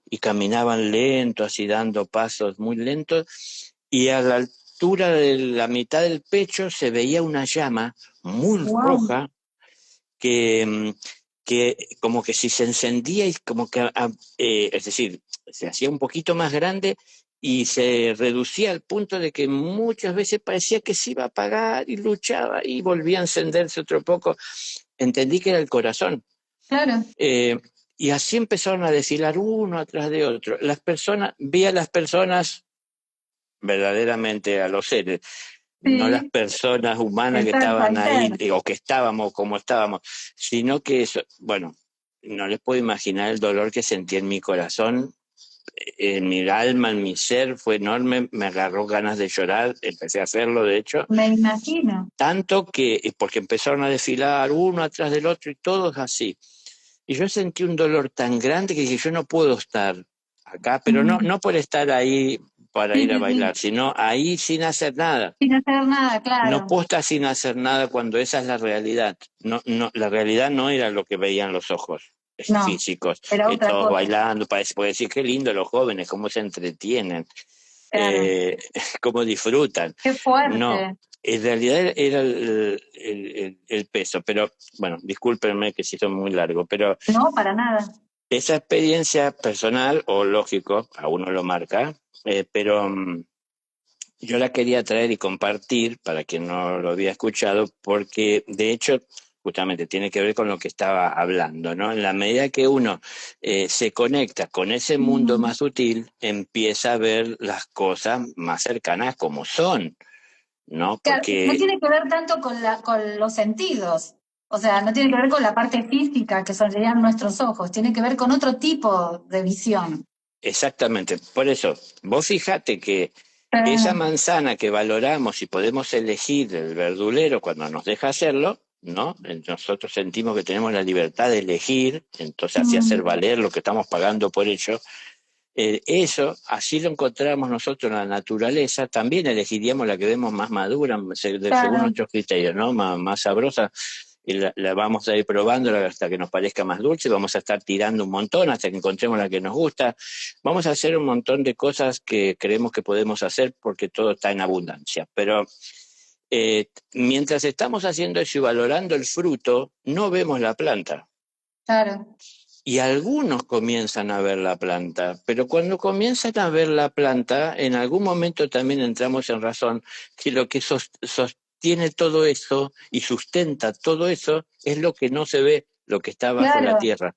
y caminaban lento, así dando pasos muy lentos, y a la altura de la mitad del pecho se veía una llama muy Wow, roja que, que como que si se encendía y como que, es decir, se hacía un poquito más grande y se reducía al punto de que muchas veces parecía que se iba a apagar y luchaba y volvía a encenderse otro poco. Entendí que era el corazón. claro. Eh, y así empezaron a desfilar uno atrás de otro. Vi a las personas verdaderamente, a los seres, no las Sí, personas humanas que exacto, estaban al ahí ser. o que estábamos como estábamos, sino que eso, bueno, no les puedo imaginar el dolor que sentí en mi corazón, en mi alma, en mi ser, fue enorme, me agarró ganas de llorar, empecé a hacerlo, de hecho, Me imagino. tanto que, porque empezaron a desfilar uno atrás del otro y todos así. Y yo sentí un dolor tan grande que dije, yo no puedo estar acá, pero no, Mm. no por estar ahí para Sí, ir a sí, sí. bailar, sino ahí sin hacer nada. Sin hacer nada, No claro. puedo estar sin hacer nada cuando esa es la realidad. No, no, la realidad no era lo que veían los ojos No, físicos, era otra todos cosa. bailando, parece, puede decir qué lindo los jóvenes, cómo se entretienen, Claro. eh, cómo disfrutan. Qué No, fuerte. en realidad era el peso, pero bueno, discúlpenme que si son muy largo, pero No, para nada. esa experiencia personal, o lógico, a uno lo marca, pero yo la quería traer y compartir para quien no lo había escuchado, porque de hecho justamente tiene que ver con lo que estaba hablando, ¿no? En la medida que uno se conecta con ese mundo Mm. más sutil, empieza a ver las cosas más cercanas como son, ¿no? Claro, no Porque tiene que ver tanto con con los sentidos. O sea, no tiene que ver con la parte física que serían nuestros ojos. Tiene que ver con otro tipo de visión. exactamente, por eso, vos fijate que esa Eh, manzana que valoramos y podemos elegir el verdulero cuando nos deja hacerlo, ¿no? Nosotros sentimos que tenemos la libertad de elegir, entonces así hacer mm, valer lo que estamos pagando por ello. Eso, así lo encontramos nosotros en la naturaleza, también elegiríamos la que vemos más madura, según claro. nuestros criterios, ¿no? Más sabrosa, y la vamos a ir probando hasta que nos parezca más dulce, vamos a estar tirando un montón hasta que encontremos la que nos gusta, vamos a hacer un montón de cosas que creemos que podemos hacer porque todo está en abundancia, pero mientras estamos haciendo eso y valorando el fruto, no vemos la planta. Claro, Y algunos comienzan a ver la planta, pero cuando comienzan a ver la planta, en algún momento también entramos en razón que lo que sostiene todo eso y sustenta todo eso es lo que no se ve, lo que está bajo la claro, tierra.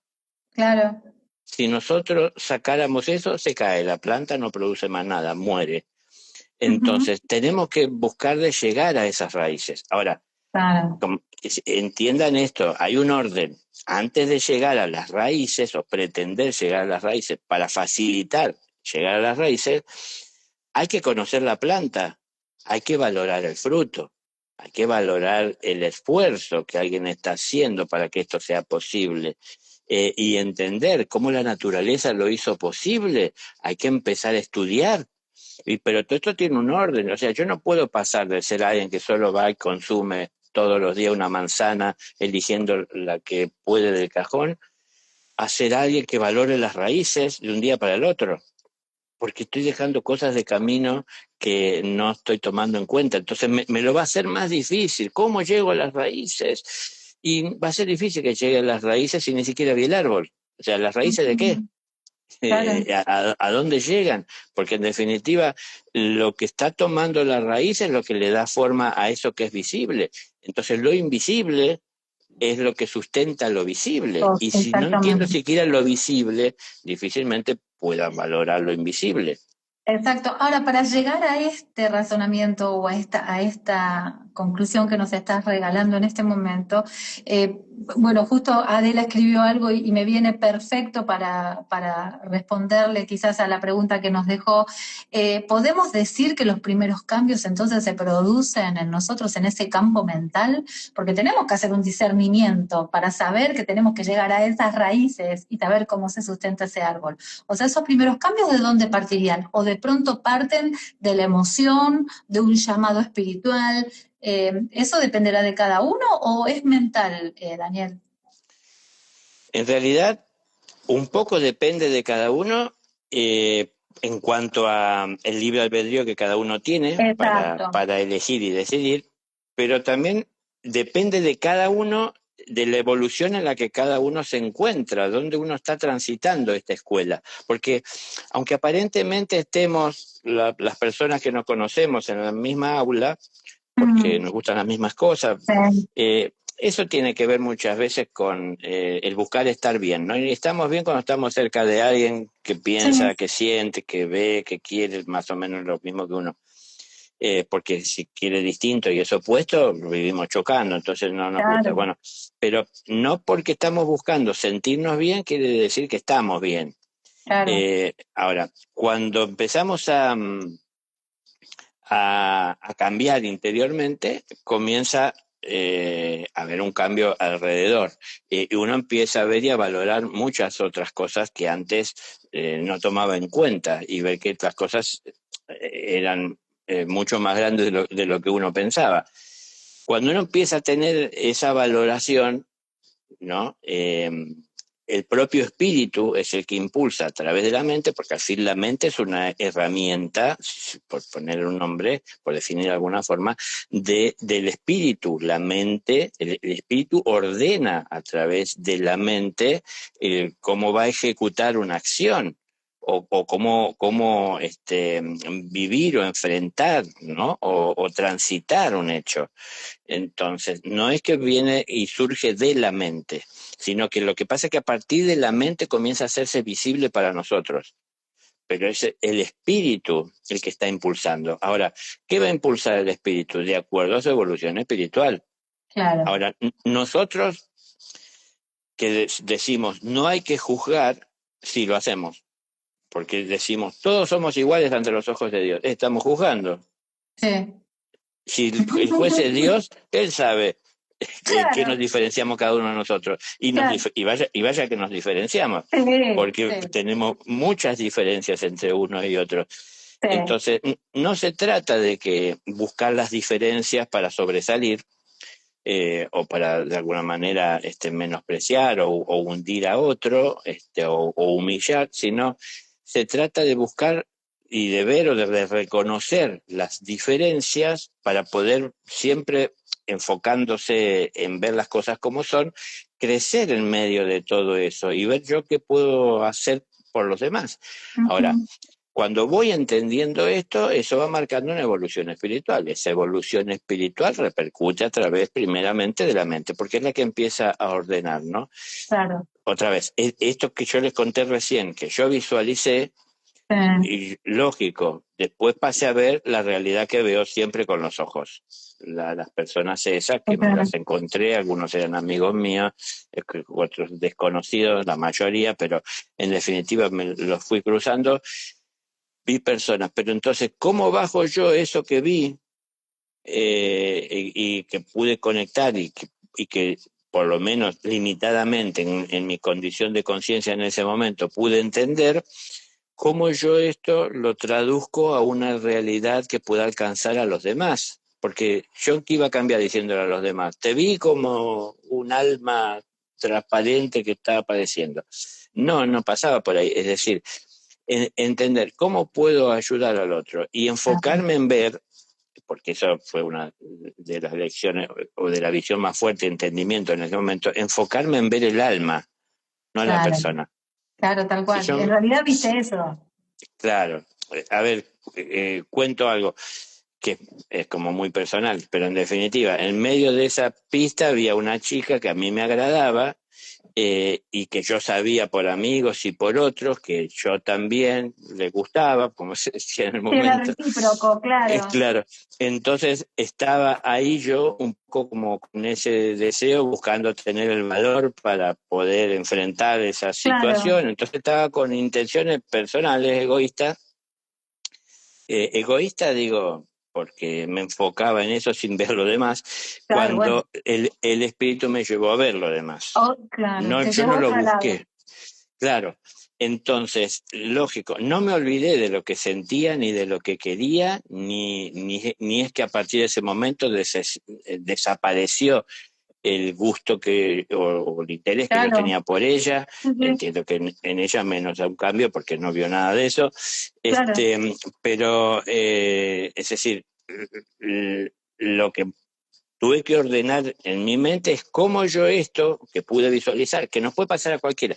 claro. Si nosotros sacáramos eso, se cae, la planta no produce más nada, muere. Ujú. Entonces, tenemos que buscar de llegar a esas raíces. Ahora, Claro, entiendan esto, hay un orden. Antes de llegar a las raíces o pretender llegar a las raíces, para facilitar llegar a las raíces, hay que conocer la planta, hay que valorar el fruto, hay que valorar el esfuerzo que alguien está haciendo para que esto sea posible. Y entender cómo la naturaleza lo hizo posible, hay que empezar a estudiar. Pero todo esto tiene un orden, o sea, yo no puedo pasar de ser alguien que solo va y consume todos los días una manzana, eligiendo la que puede del cajón, a ser alguien que valore las raíces de un día para el otro, porque estoy dejando cosas de camino que no estoy tomando en cuenta. Entonces me lo va a hacer más difícil. ¿Cómo llego a las raíces? Y va a ser difícil que llegue a las raíces si ni siquiera vi el árbol. O sea, ¿las raíces de qué? ujú, claro, A dónde llegan, porque en definitiva lo que está tomando la raíz es lo que le da forma a eso que es visible. Entonces lo invisible es lo que sustenta lo visible, y si no entiendo exactamente. siquiera lo visible, difícilmente puedan valorar lo invisible. Exacto. Ahora, para llegar a este razonamiento o a esta conclusión que nos estás regalando en este momento, eh, bueno, justo Adela escribió algo y me viene perfecto para responderle quizás a la pregunta que nos dejó. ¿Podemos decir que los primeros cambios entonces se producen en nosotros en ese campo mental? Porque tenemos que hacer un discernimiento para saber que tenemos que llegar a esas raíces y saber cómo se sustenta ese árbol. O sea, esos primeros cambios, ¿de dónde partirían? O de pronto parten de la emoción, de un llamado espiritual. ¿Eso dependerá de cada uno o es mental, Daniel? En realidad, un poco depende de cada uno en cuanto a el libre albedrío que cada uno tiene Exacto. para elegir y decidir, pero también depende de cada uno, de la evolución en la que cada uno se encuentra, donde uno está transitando esta escuela. Porque aunque aparentemente estemos las personas que nos conocemos en la misma aula, porque Mm, nos gustan las mismas cosas, sí, eso tiene que ver muchas veces con el buscar estar bien, ¿no? Y estamos bien cuando estamos cerca de alguien que sí, piensa, que siente, que ve, que quiere más o menos lo mismo que uno. Porque si quiere distinto y es opuesto, vivimos chocando, entonces no nos gusta. claro, Bueno, pero no porque estamos buscando sentirnos bien quiere decir que estamos bien. claro. Ahora, cuando empezamos a cambiar interiormente, comienza a haber un cambio alrededor. Y uno empieza a ver y a valorar muchas otras cosas que antes no tomaba en cuenta y ver que las cosas eran mucho más grandes de lo que uno pensaba. Cuando uno empieza a tener esa valoración, ¿no? El propio espíritu es el que impulsa a través de la mente, porque al fin la mente es una herramienta, por poner un nombre, por definir de alguna forma, del espíritu. La mente, el espíritu ordena a través de la mente cómo va a ejecutar una acción. O cómo vivir o enfrentar, ¿no? O transitar un hecho. Entonces, no es que viene y surge de la mente, sino que lo que pasa es que a partir de la mente comienza a hacerse visible para nosotros, pero es el espíritu el que está impulsando. Ahora, ¿qué va a impulsar el espíritu? De acuerdo a su evolución espiritual. Claro. Ahora, nosotros que decimos no hay que juzgar, sí lo hacemos, porque decimos todos somos iguales ante los ojos de Dios. Estamos juzgando. Sí. Si el juez es Dios, él sabe en qué nos Claro, diferenciamos cada uno de nosotros. claro. Y vaya que nos diferenciamos, Sí, porque sí, tenemos muchas diferencias entre unos y otros. sí. Entonces, no se trata de que buscar las diferencias para sobresalir o para de alguna manera menospreciar o hundir a otro o humillar, sino se trata de buscar y de ver o de reconocer las diferencias para poder siempre enfocándose en ver las cosas como son, crecer en medio de todo eso y ver yo qué puedo hacer por los demás. Ahora, Ujú. cuando voy entendiendo esto, eso va marcando una evolución espiritual. Esa evolución espiritual repercute a través primeramente de la mente, porque es la que empieza a ordenar, ¿no? Claro. Otra vez, esto que yo les conté recién, que yo visualicé, Sí, y lógico, después pasé a ver la realidad que veo siempre con los ojos. Las personas esas que me claro. las encontré, algunos eran amigos míos, otros desconocidos, la mayoría, pero en definitiva me los fui cruzando, vi personas, pero entonces, ¿cómo bajo yo eso que vi y que pude conectar y que por lo menos limitadamente en mi condición de conciencia en ese momento pude entender? ¿Cómo yo esto lo traduzco a una realidad que pueda alcanzar a los demás? Porque yo que iba a cambiar diciéndole a los demás, te vi como un alma transparente que estaba apareciendo. No, no pasaba por ahí. Es decir, entender cómo puedo ayudar al otro y Claro, enfocarme en ver, porque eso fue una de las lecciones o de la visión más fuerte de entendimiento en ese momento, enfocarme en ver el alma, no la claro, persona. claro, tal Si cual. yo, En realidad viste eso. claro, a ver, cuento algo que es como muy personal, pero en definitiva, en medio de esa pista había una chica que a mí me agradaba y que yo sabía por amigos y por otros que yo también le gustaba, como se decía en el Sí, era momento. recíproco, Es claro, claro, entonces estaba ahí yo un poco como con ese deseo, buscando tener el valor para poder enfrentar esa claro, situación. Entonces estaba con intenciones personales, egoísta digo, porque me enfocaba en eso sin ver lo demás, claro, bueno. cuando el espíritu me llevó a ver lo demás. Oh, claro, No, te yo llevó no a lo otro lado. busqué. Claro, entonces, lógico, no me olvidé de lo que sentía, ni de lo que quería, ni es que a partir de ese momento desapareció el gusto o el interés que yo Claro, tenía por ella. sí, sí, Entiendo que en ella menos da un cambio porque no vio nada de eso. claro. Pero, es decir, lo que tuve que ordenar en mi mente es cómo yo esto que pude visualizar, que nos puede pasar a cualquiera,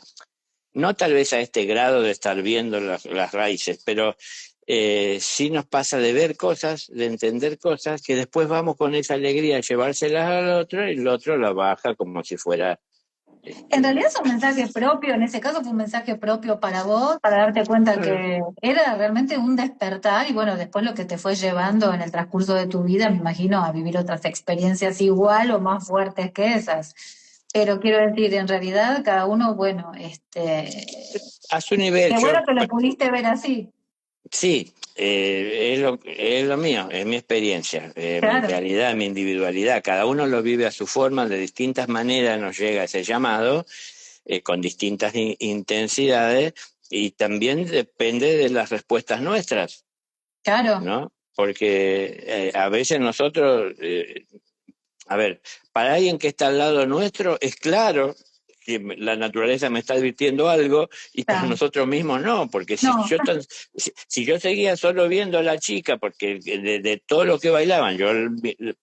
no tal vez a este grado de estar viendo las raíces, pero sí nos pasa de ver cosas, de entender cosas, que después vamos con esa alegría a llevárselas al otro y el otro la baja como si fuera... En Este, realidad es un mensaje propio, en ese caso fue un mensaje propio para vos, para darte cuenta claro. que era realmente un despertar y bueno, después lo que te fue llevando en el transcurso de tu vida, me imagino, a vivir otras experiencias igual o más fuertes que esas. Pero quiero decir, en realidad cada uno, bueno, A su nivel, qué bueno yo que lo pudiste ver así. sí, es lo mío, es mi experiencia, mi Claro, realidad, mi individualidad. Cada uno lo vive a su forma, de distintas maneras nos llega ese llamado, con distintas intensidades, y también depende de las respuestas nuestras, claro, ¿no? Porque a veces nosotros, a ver, para alguien que está al lado nuestro, es claro que la naturaleza me está advirtiendo algo y para claro. nosotros mismos no, porque No, si yo seguía solo viendo a la chica, porque de todo lo que bailaban, yo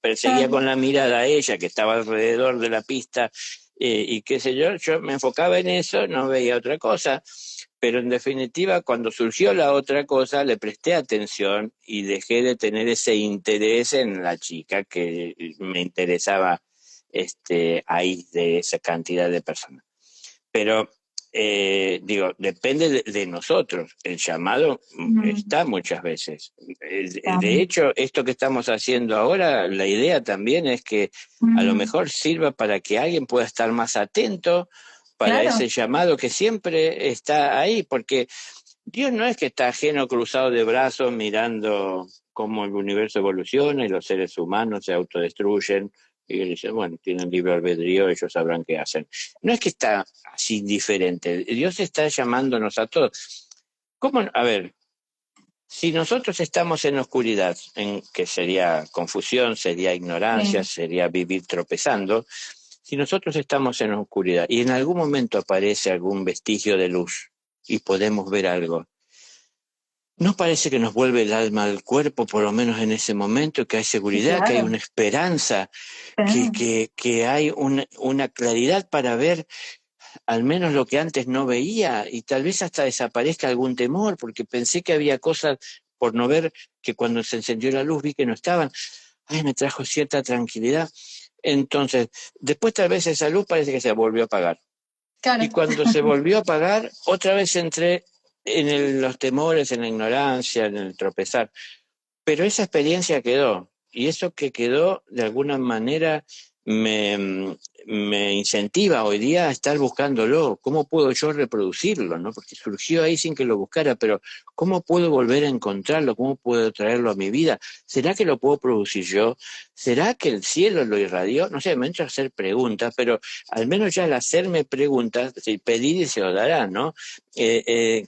perseguía claro, con la mirada a ella que estaba alrededor de la pista, y qué sé yo me enfocaba en eso, no veía otra cosa. Pero en definitiva, cuando surgió la otra cosa, le presté atención y dejé de tener ese interés en la chica que me interesaba, ahí de esa cantidad de personas. Pero, digo, depende de nosotros. El llamado mm, está muchas veces. De claro, hecho, esto que estamos haciendo ahora, la idea también es que a lo mm, mejor sirva para que alguien pueda estar más atento para claro, ese llamado que siempre está ahí, porque Dios no es que está ajeno, cruzado de brazos, mirando cómo el universo evoluciona y los seres humanos se autodestruyen. Y él dice, bueno, tienen libre albedrío, ellos sabrán qué hacen. No es que está así indiferente. Dios está llamándonos a todos. ¿Cómo? A ver, si nosotros estamos en oscuridad, que sería confusión, sería ignorancia, sí, sería vivir tropezando, si nosotros estamos en oscuridad y en algún momento aparece algún vestigio de luz y podemos ver algo, ¿no parece que nos vuelve el alma al cuerpo, por lo menos en ese momento, que hay sí, seguridad, que hay claro, una esperanza, sí, que hay una claridad para ver al menos lo que antes no veía, y tal vez hasta desaparezca algún temor, porque pensé que había cosas por no ver, que cuando se encendió la luz vi que no estaban? Ay, me trajo cierta tranquilidad. Entonces, después tal vez esa luz parece que se volvió a apagar. Y claro. cuando se volvió a apagar, otra vez entré en los temores, en la ignorancia, en el tropezar. Pero esa experiencia quedó, y eso que quedó, de alguna manera, me incentiva hoy día a estar buscándolo. ¿Cómo puedo yo reproducirlo, no? Porque surgió ahí sin que lo buscara, pero ¿cómo puedo volver a encontrarlo? ¿Cómo puedo traerlo a mi vida? ¿Será que lo puedo producir yo? ¿Será que el cielo lo irradió? No sé, me entro a hacer preguntas, pero al menos ya al hacerme preguntas, si pedir y se lo dará, ¿no?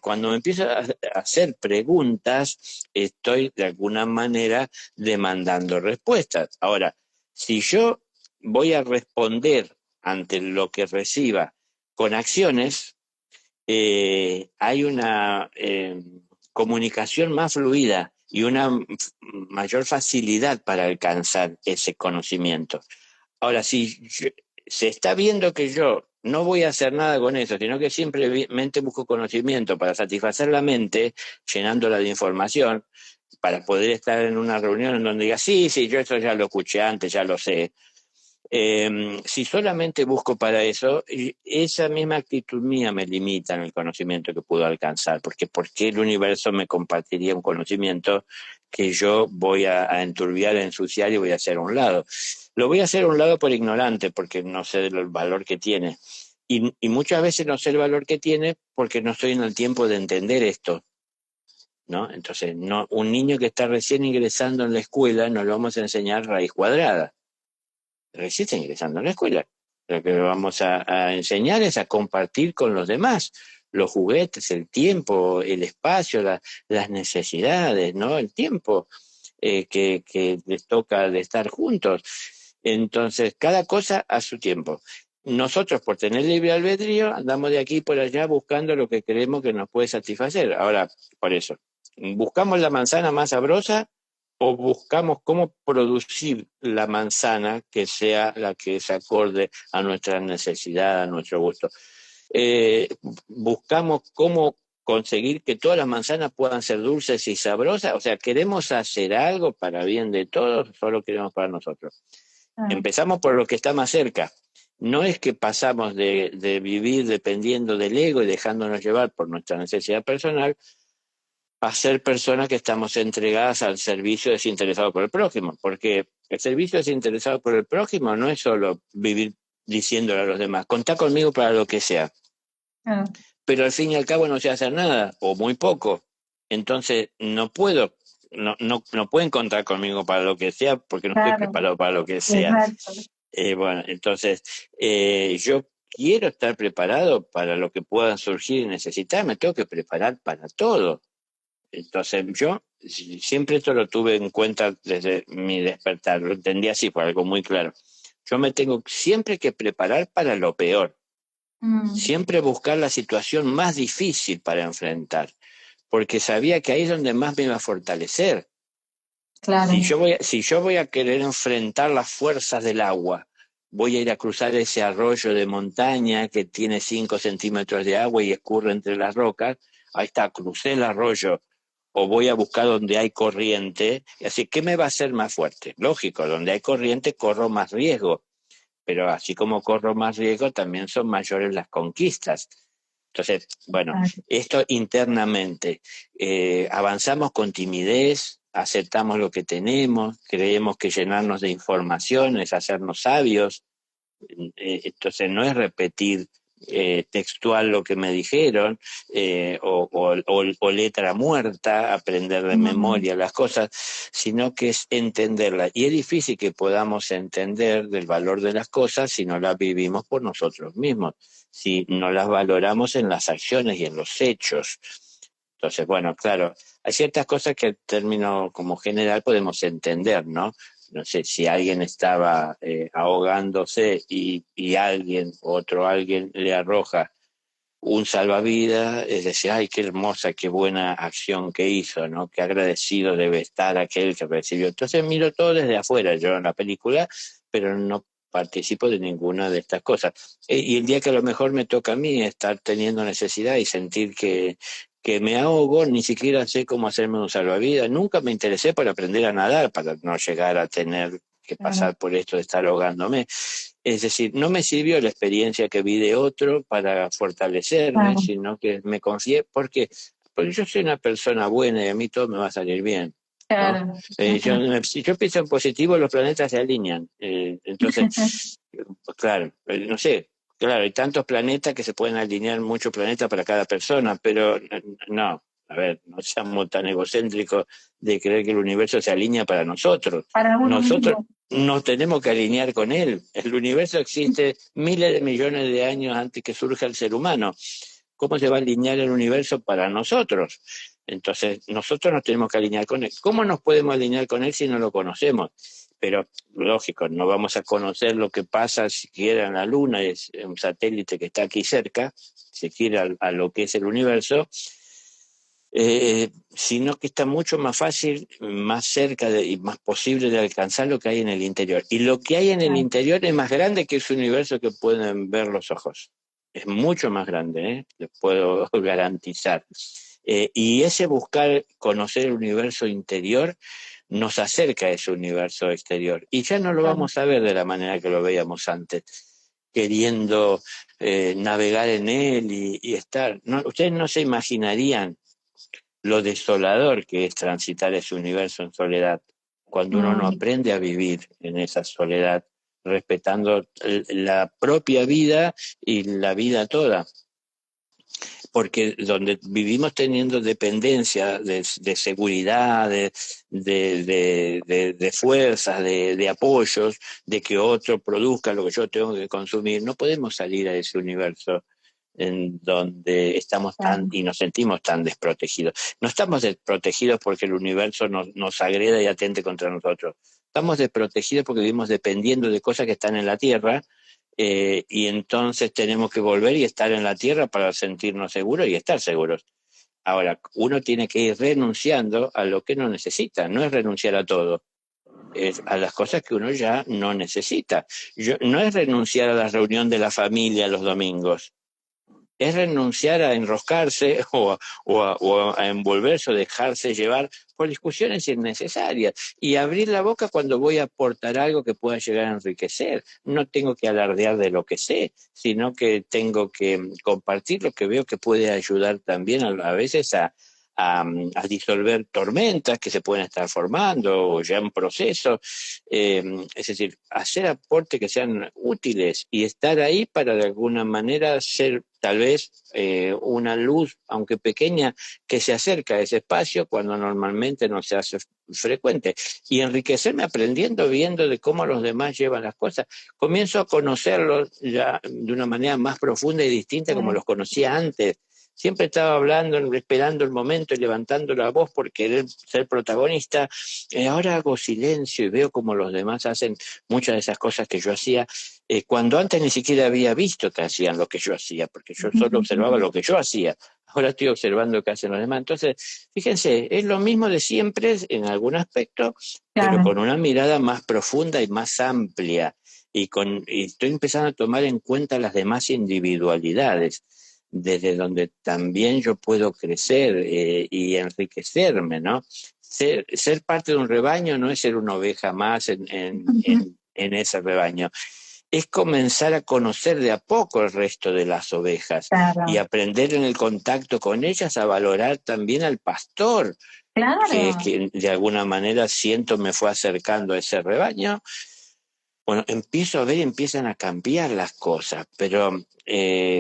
Cuando me empiezo a hacer preguntas, estoy de alguna manera demandando respuestas. Ahora, si yo voy a responder ante lo que reciba con acciones, hay una comunicación más fluida y una mayor facilidad para alcanzar ese conocimiento. Ahora, si se está viendo que yo no voy a hacer nada con eso, sino que simplemente busco conocimiento para satisfacer la mente, llenándola de información, para poder estar en una reunión en donde diga, sí, sí, yo eso ya lo escuché antes, ya lo sé. Si solamente busco para eso, esa misma actitud mía me limita en el conocimiento que puedo alcanzar, porque ¿por qué el universo me compartiría un conocimiento que yo voy a enturbiar, a ensuciar y voy a hacer a un lado? Lo voy a hacer a un lado por ignorante, porque no sé el valor que tiene. Y muchas veces no sé el valor que tiene porque no estoy en el tiempo de entender esto, ¿no? Entonces, no, un niño que está recién ingresando en la escuela no le vamos a enseñar raíz cuadrada, recién está ingresando en la escuela. Lo que le vamos a enseñar es a compartir con los demás los juguetes, el tiempo, el espacio, las necesidades, ¿no? El tiempo que les toca de estar juntos. Entonces, cada cosa a su tiempo. Nosotros, por tener libre albedrío, andamos de aquí por allá buscando lo que creemos que nos puede satisfacer. Ahora, por eso, buscamos la manzana más sabrosa o buscamos cómo producir la manzana que sea la que se acorde a nuestra necesidad, a nuestro gusto. Eh, Buscamos cómo conseguir que todas las manzanas puedan ser dulces y sabrosas, o sea, queremos hacer algo para bien de todos, solo queremos para nosotros. Empezamos por lo que está más cerca. No es que pasamos de vivir dependiendo del ego y dejándonos llevar por nuestra necesidad personal a ser personas que estamos entregadas al servicio desinteresado por el prójimo, porque el servicio desinteresado por el prójimo no es solo vivir diciéndole a los demás, contá conmigo para lo que sea, pero al fin y al cabo no sé hacer nada, o muy poco, entonces no pueden contar conmigo para lo que sea, porque no estoy Claro, preparado para lo que sea. exacto. Bueno, entonces yo quiero estar preparado para lo que puedan surgir y necesitar, me tengo que preparar para todo. Entonces yo siempre esto lo tuve en cuenta desde mi despertar, lo entendí así, por algo muy claro. Yo me tengo siempre que preparar para lo peor, Mm, siempre buscar la situación más difícil para enfrentar, porque sabía que ahí es donde más me iba a fortalecer. claro. Si yo voy a querer enfrentar las fuerzas del agua, voy a ir a cruzar ese arroyo de montaña que tiene 5 centímetros de agua y escurre entre las rocas, ahí está, crucé el arroyo, o voy a buscar donde hay corriente, y así, ¿qué me va a hacer más fuerte? Lógico, donde hay corriente corro más riesgo, pero así como corro más riesgo, también son mayores las conquistas. Entonces, bueno, esto internamente, avanzamos con timidez, aceptamos lo que tenemos, creemos que llenarnos de información es hacernos sabios, entonces no es repetir textual lo que me dijeron o letra muerta, aprender de Mm, memoria las cosas, sino que es entenderlas. Y es difícil que podamos entender del valor de las cosas si no las vivimos por nosotros mismos, si no las valoramos en las acciones y en los hechos. Entonces, bueno, claro, hay ciertas cosas que en términos como general podemos entender, ¿no? No sé, si alguien estaba ahogándose y otro alguien le arroja un salvavidas, es decir, ay, qué hermosa, qué buena acción que hizo, ¿no? Qué agradecido debe estar aquel que recibió. Entonces miro todo desde afuera, yo en la película, pero no participo de ninguna de estas cosas. Y el día que a lo mejor me toca a mí estar teniendo necesidad y sentir que me ahogo, ni siquiera sé cómo hacerme un salvavidas. Nunca me interesé por aprender a nadar para no llegar a tener que claro, pasar por esto de estar ahogándome. Es decir, no me sirvió la experiencia que vi de otro para fortalecerme, claro, sino que me confié porque yo soy una persona buena y a mí todo me va a salir bien, ¿no? claro. Si yo pienso en positivo, los planetas se alinean. Entonces, pues claro, no sé, claro, hay tantos planetas que se pueden alinear muchos planetas para cada persona, pero no, a ver, no seamos tan egocéntricos de creer que el universo se alinea para nosotros. Para uno Nosotros mismo. nos tenemos que alinear con él. El universo existe miles de millones de años antes que surja el ser humano. ¿Cómo se va a alinear el universo para nosotros? Entonces, nosotros nos tenemos que alinear con él. ¿Cómo nos podemos alinear con él si no lo conocemos? Pero, lógico, no vamos a conocer lo que pasa siquiera en la Luna, es un satélite que está aquí cerca, siquiera a lo que es el universo, sino que está mucho más fácil, más cerca y más posible de alcanzar lo que hay en el interior. Y lo que hay en el Claro, interior es más grande que ese universo que pueden ver los ojos. Es mucho más grande, les puedo garantizar. Y ese buscar conocer el universo interior nos acerca a ese universo exterior. Y ya no lo claro. vamos a ver de la manera que lo veíamos antes, queriendo navegar en él y estar. No, ustedes no se imaginarían lo desolador que es transitar ese universo en soledad, cuando uno no Mm, aprende a vivir en esa soledad, respetando la propia vida y la vida toda, porque donde vivimos teniendo dependencia de seguridad, de fuerzas, de apoyos, de que otro produzca lo que yo tengo que consumir, no podemos salir a ese universo en donde estamos tan claro. y nos sentimos tan desprotegidos. No estamos desprotegidos porque el universo nos agreda y atente contra nosotros. Estamos desprotegidos porque vivimos dependiendo de cosas que están en la Tierra, y entonces tenemos que volver y estar en la Tierra para sentirnos seguros y estar seguros. Ahora, uno tiene que ir renunciando a lo que no necesita, no es renunciar a todo, es a las cosas que uno ya no necesita. No es renunciar a la reunión de la familia los domingos, es renunciar a enroscarse o a envolverse o dejarse llevar por discusiones innecesarias y abrir la boca cuando voy a aportar algo que pueda llegar a enriquecer. No tengo que alardear de lo que sé, sino que tengo que compartir lo que veo que puede ayudar también a veces a disolver tormentas que se pueden estar formando o ya en proceso. Es decir, hacer aportes que sean útiles y estar ahí para de alguna manera ser tal vez una luz, aunque pequeña, que se acerca a ese espacio cuando normalmente no se hace frecuente. Y enriquecerme aprendiendo, viendo de cómo los demás llevan las cosas. Comienzo a conocerlos ya de una manera más profunda y distinta como los conocía antes. Siempre estaba hablando, esperando el momento y levantando la voz por querer ser protagonista. Ahora hago silencio y veo cómo los demás hacen muchas de esas cosas que yo hacía, cuando antes ni siquiera había visto que hacían lo que yo hacía, porque yo solo observaba lo que yo hacía. Ahora estoy observando qué hacen los demás. Entonces, fíjense, es lo mismo de siempre en algún aspecto, pero Claro. con una mirada más profunda y más amplia. Y estoy empezando a tomar en cuenta las demás individualidades, desde donde también yo puedo crecer y enriquecerme, ¿no? Ser parte de un rebaño no es ser una oveja más en ese rebaño, es comenzar a conocer de a poco el resto de las ovejas y Claro, aprender en el contacto con ellas a valorar también al pastor, que es claro. que de alguna manera siento me fue acercando a ese rebaño. Bueno, empiezo a ver, empiezan a cambiar las cosas, pero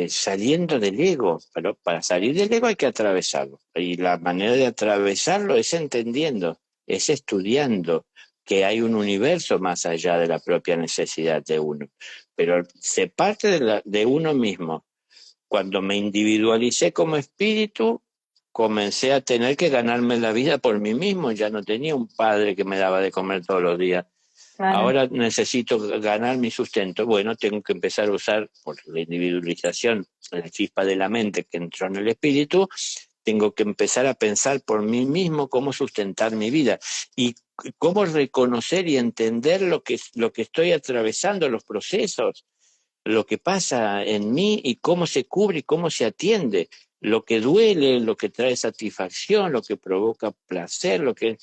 saliendo del ego, pero para salir del ego hay que atravesarlo. Y la manera de atravesarlo es entendiendo, es estudiando que hay un universo más allá de la propia necesidad de uno. Pero se parte de uno mismo. Cuando me individualicé como espíritu, comencé a tener que ganarme la vida por mí mismo. Ya no tenía un padre que me daba de comer todos los días. Claro. Ahora necesito ganar mi sustento. Bueno, tengo que empezar a usar, por la individualización, la chispa de la mente que entró en el espíritu, tengo que empezar a pensar por mí mismo cómo sustentar mi vida y cómo reconocer y entender lo que estoy atravesando, los procesos, lo que pasa en mí y cómo se cubre y cómo se atiende, lo que duele, lo que trae satisfacción, lo que provoca placer, lo que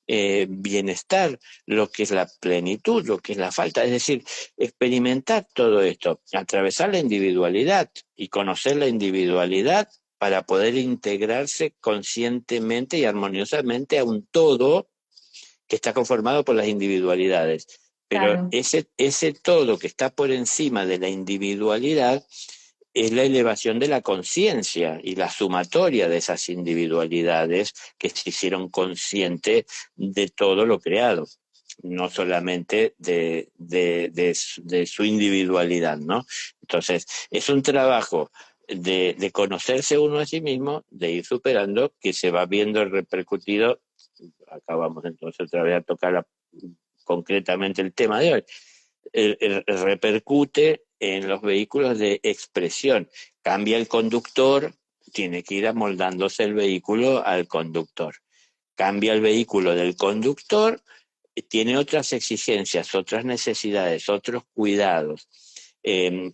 bienestar, lo que es la plenitud, lo que es la falta. Es decir, experimentar todo esto, atravesar la individualidad y conocer la individualidad para poder integrarse conscientemente y armoniosamente a un todo que está conformado por las individualidades. Pero Claro. ese todo que está por encima de la individualidad es la elevación de la conciencia y la sumatoria de esas individualidades que se hicieron conscientes de todo lo creado, no solamente de su individualidad, ¿no? Entonces, es un trabajo de conocerse uno a sí mismo, de ir superando, que se va viendo repercutido. Acá vamos entonces otra vez a tocar concretamente el tema de hoy. Repercute en los vehículos de expresión. Cambia el conductor, tiene que ir amoldándose el vehículo al conductor. Cambia el vehículo del conductor, tiene otras exigencias, otras necesidades, otros cuidados,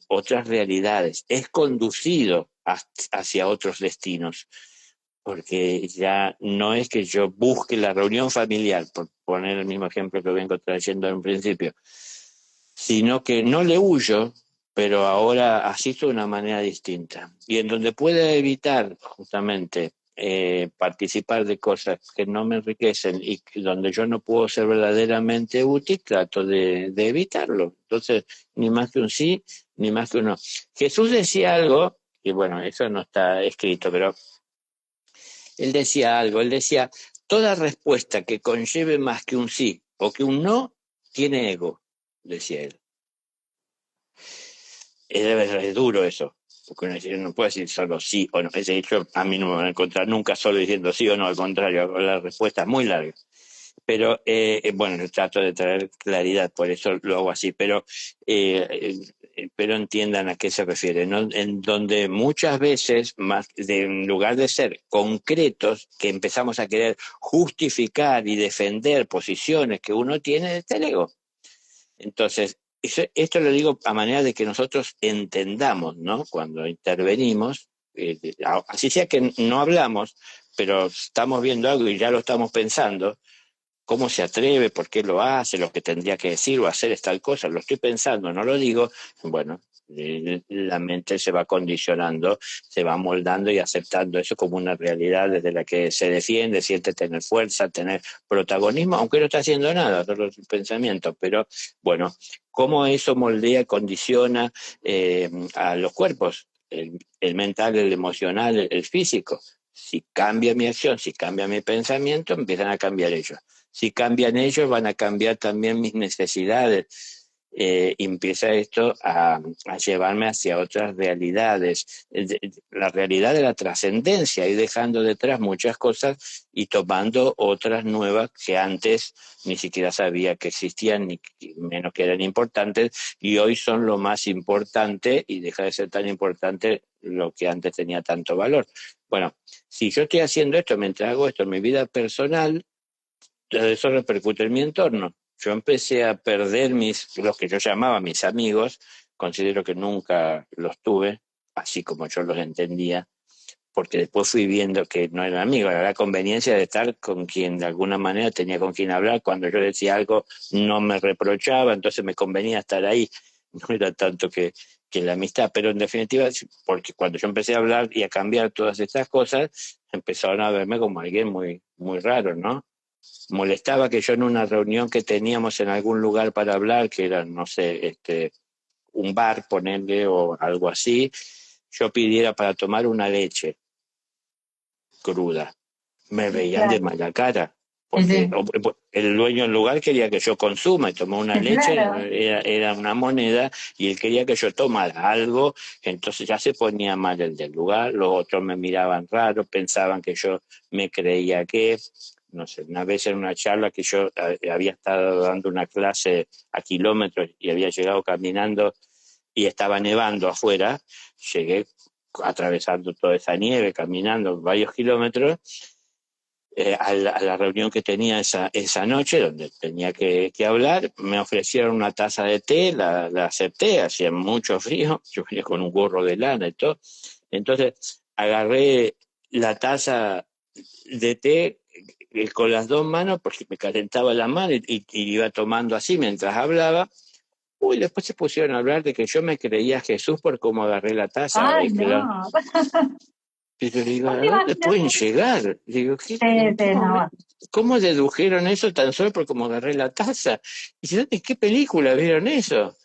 otras realidades. Es conducido hacia otros destinos. porque ya no es que yo busque la reunión familiar, por poner el mismo ejemplo que vengo trayendo en principio, sino que no le huyo, pero ahora asisto de una manera distinta. Y en donde pueda evitar justamente participar de cosas que no me enriquecen y donde yo no puedo ser verdaderamente útil, trato de evitarlo. Entonces, ni más que un sí, ni más que un no. Jesús decía algo, y bueno, eso no está escrito, pero él decía algo, él decía, toda respuesta que conlleve más que un sí o que un no, tiene ego, decía él. Es duro eso, porque uno no puede decir solo sí o no. Ese hecho a mí no me van a encontrar nunca solo diciendo sí o no, al contrario, la respuesta es muy larga. Pero bueno, yo trato de traer claridad, por eso lo hago así, pero entiendan a qué se refiere, ¿no? En donde muchas veces, en lugar de ser concretos, que empezamos a querer justificar y defender posiciones que uno tiene, está el ego. Entonces, esto lo digo a manera de que nosotros entendamos, ¿no? Cuando intervenimos, así sea que no hablamos, pero estamos viendo algo y ya lo estamos pensando, cómo se atreve, por qué lo hace, lo que tendría que decir o hacer es tal cosa, lo estoy pensando, no lo digo, bueno, la mente se va condicionando, se va moldando y aceptando eso como una realidad desde la que se defiende, siente tener fuerza, tener protagonismo, aunque no está haciendo nada, solo es un pensamiento, pero bueno, cómo eso moldea, condiciona a los cuerpos, el mental, el emocional, el físico. Si cambia mi acción, si cambia mi pensamiento, empiezan a cambiar ellos. Si cambian ellos, van a cambiar también mis necesidades. Empieza esto a llevarme hacia otras realidades, la realidad de la trascendencia, y dejando detrás muchas cosas y tomando otras nuevas que antes ni siquiera sabía que existían, ni menos que eran importantes, y hoy son lo más importante y deja de ser tan importante lo que antes tenía tanto valor. Bueno, si yo estoy haciendo esto mientras hago esto en mi vida personal, eso repercute en mi entorno. Yo empecé a perder los que yo llamaba mis amigos, considero que nunca los tuve, así como yo los entendía, porque después fui viendo que no eran amigos, era la conveniencia de estar con quien de alguna manera tenía con quien hablar, cuando yo decía algo no me reprochaba, entonces me convenía estar ahí, no era tanto que la amistad, pero en definitiva, porque cuando yo empecé a hablar y a cambiar todas estas cosas, empezaron a verme como alguien muy, muy raro, ¿no? Molestaba que yo en una reunión que teníamos en algún lugar para hablar, que era, no sé, un bar, ponerle o algo así, yo pidiera para tomar una leche cruda. Me veían de Claro, mala cara, sí, porque sí, el dueño del lugar quería que yo consuma y tomé una leche, claro. era una moneda, y él quería que yo tomara algo, entonces ya se ponía mal el del lugar, los otros me miraban raro, pensaban que yo me creía que, no sé, una vez en una charla que yo había estado dando una clase a kilómetros y había llegado caminando y estaba nevando afuera, llegué atravesando toda esa nieve, caminando varios kilómetros, a la reunión que tenía esa noche, donde tenía que hablar, me ofrecieron una taza de té, la acepté, hacía mucho frío, yo venía con un gorro de lana y todo, entonces agarré la taza de té con las dos manos porque me calentaba la mano y iba tomando así mientras hablaba. Uy, después se pusieron a hablar de que yo me creía Jesús por cómo agarré la taza. Ay, no. Y yo digo, ¿a ¿Dónde dónde pueden imagínate? llegar? Digo, ¿en qué momento? No. ¿Cómo dedujeron eso tan solo por cómo agarré la taza? Y dice, ¿en qué película vieron eso?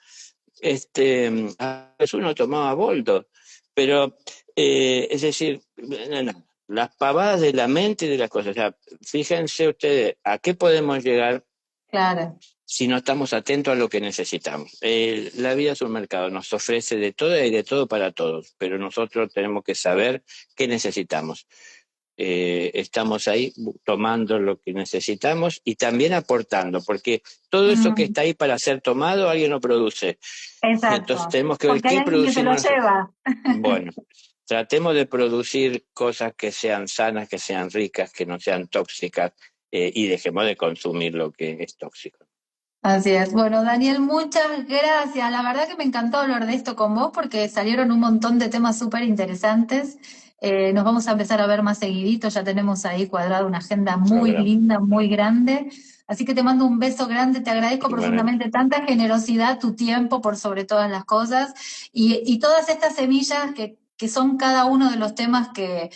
A Jesús no tomaba boldo. Pero, es decir, no, las pavadas de la mente y de las cosas. O sea, fíjense ustedes, ¿a qué podemos llegar Claro. si no estamos atentos a lo que necesitamos? La vida es un mercado, nos ofrece de todo y de todo para todos, pero nosotros tenemos que saber qué necesitamos. Estamos ahí tomando lo que necesitamos y también aportando, porque todo eso que Mm, está ahí para ser tomado, alguien lo produce. Entonces exacto. tenemos que ver Porque hay qué alguien que se lo producimos nosotros. lleva. Bueno, tratemos de producir cosas que sean sanas, que sean ricas, que no sean tóxicas, y dejemos de consumir lo que es tóxico. Así es. Bueno, Daniel, muchas gracias. La verdad que me encantó hablar de esto con vos porque salieron un montón de temas súper interesantes. Nos vamos a empezar a ver más seguidito, ya tenemos ahí cuadrada una agenda muy Logramos. linda, muy grande. Así que te mando un beso grande, te agradezco Igualmente. profundamente tanta generosidad, tu tiempo por sobre todas las cosas y todas estas semillas que son cada uno de los temas que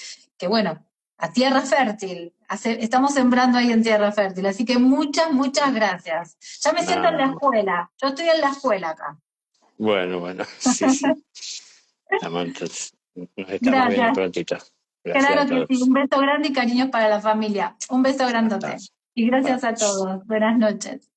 bueno, a tierra fértil, estamos sembrando ahí en tierra fértil. Así que muchas, muchas gracias. Ya me siento en la No. escuela, yo estoy en la escuela acá. Bueno, sí, sí. Entonces, nos estamos viendo Gracias. prontito. Gracias a Claro que sí, todos. un beso grande y cariños para la familia. Un beso Ya está. grandote. Y gracias Bueno. a todos. Buenas noches.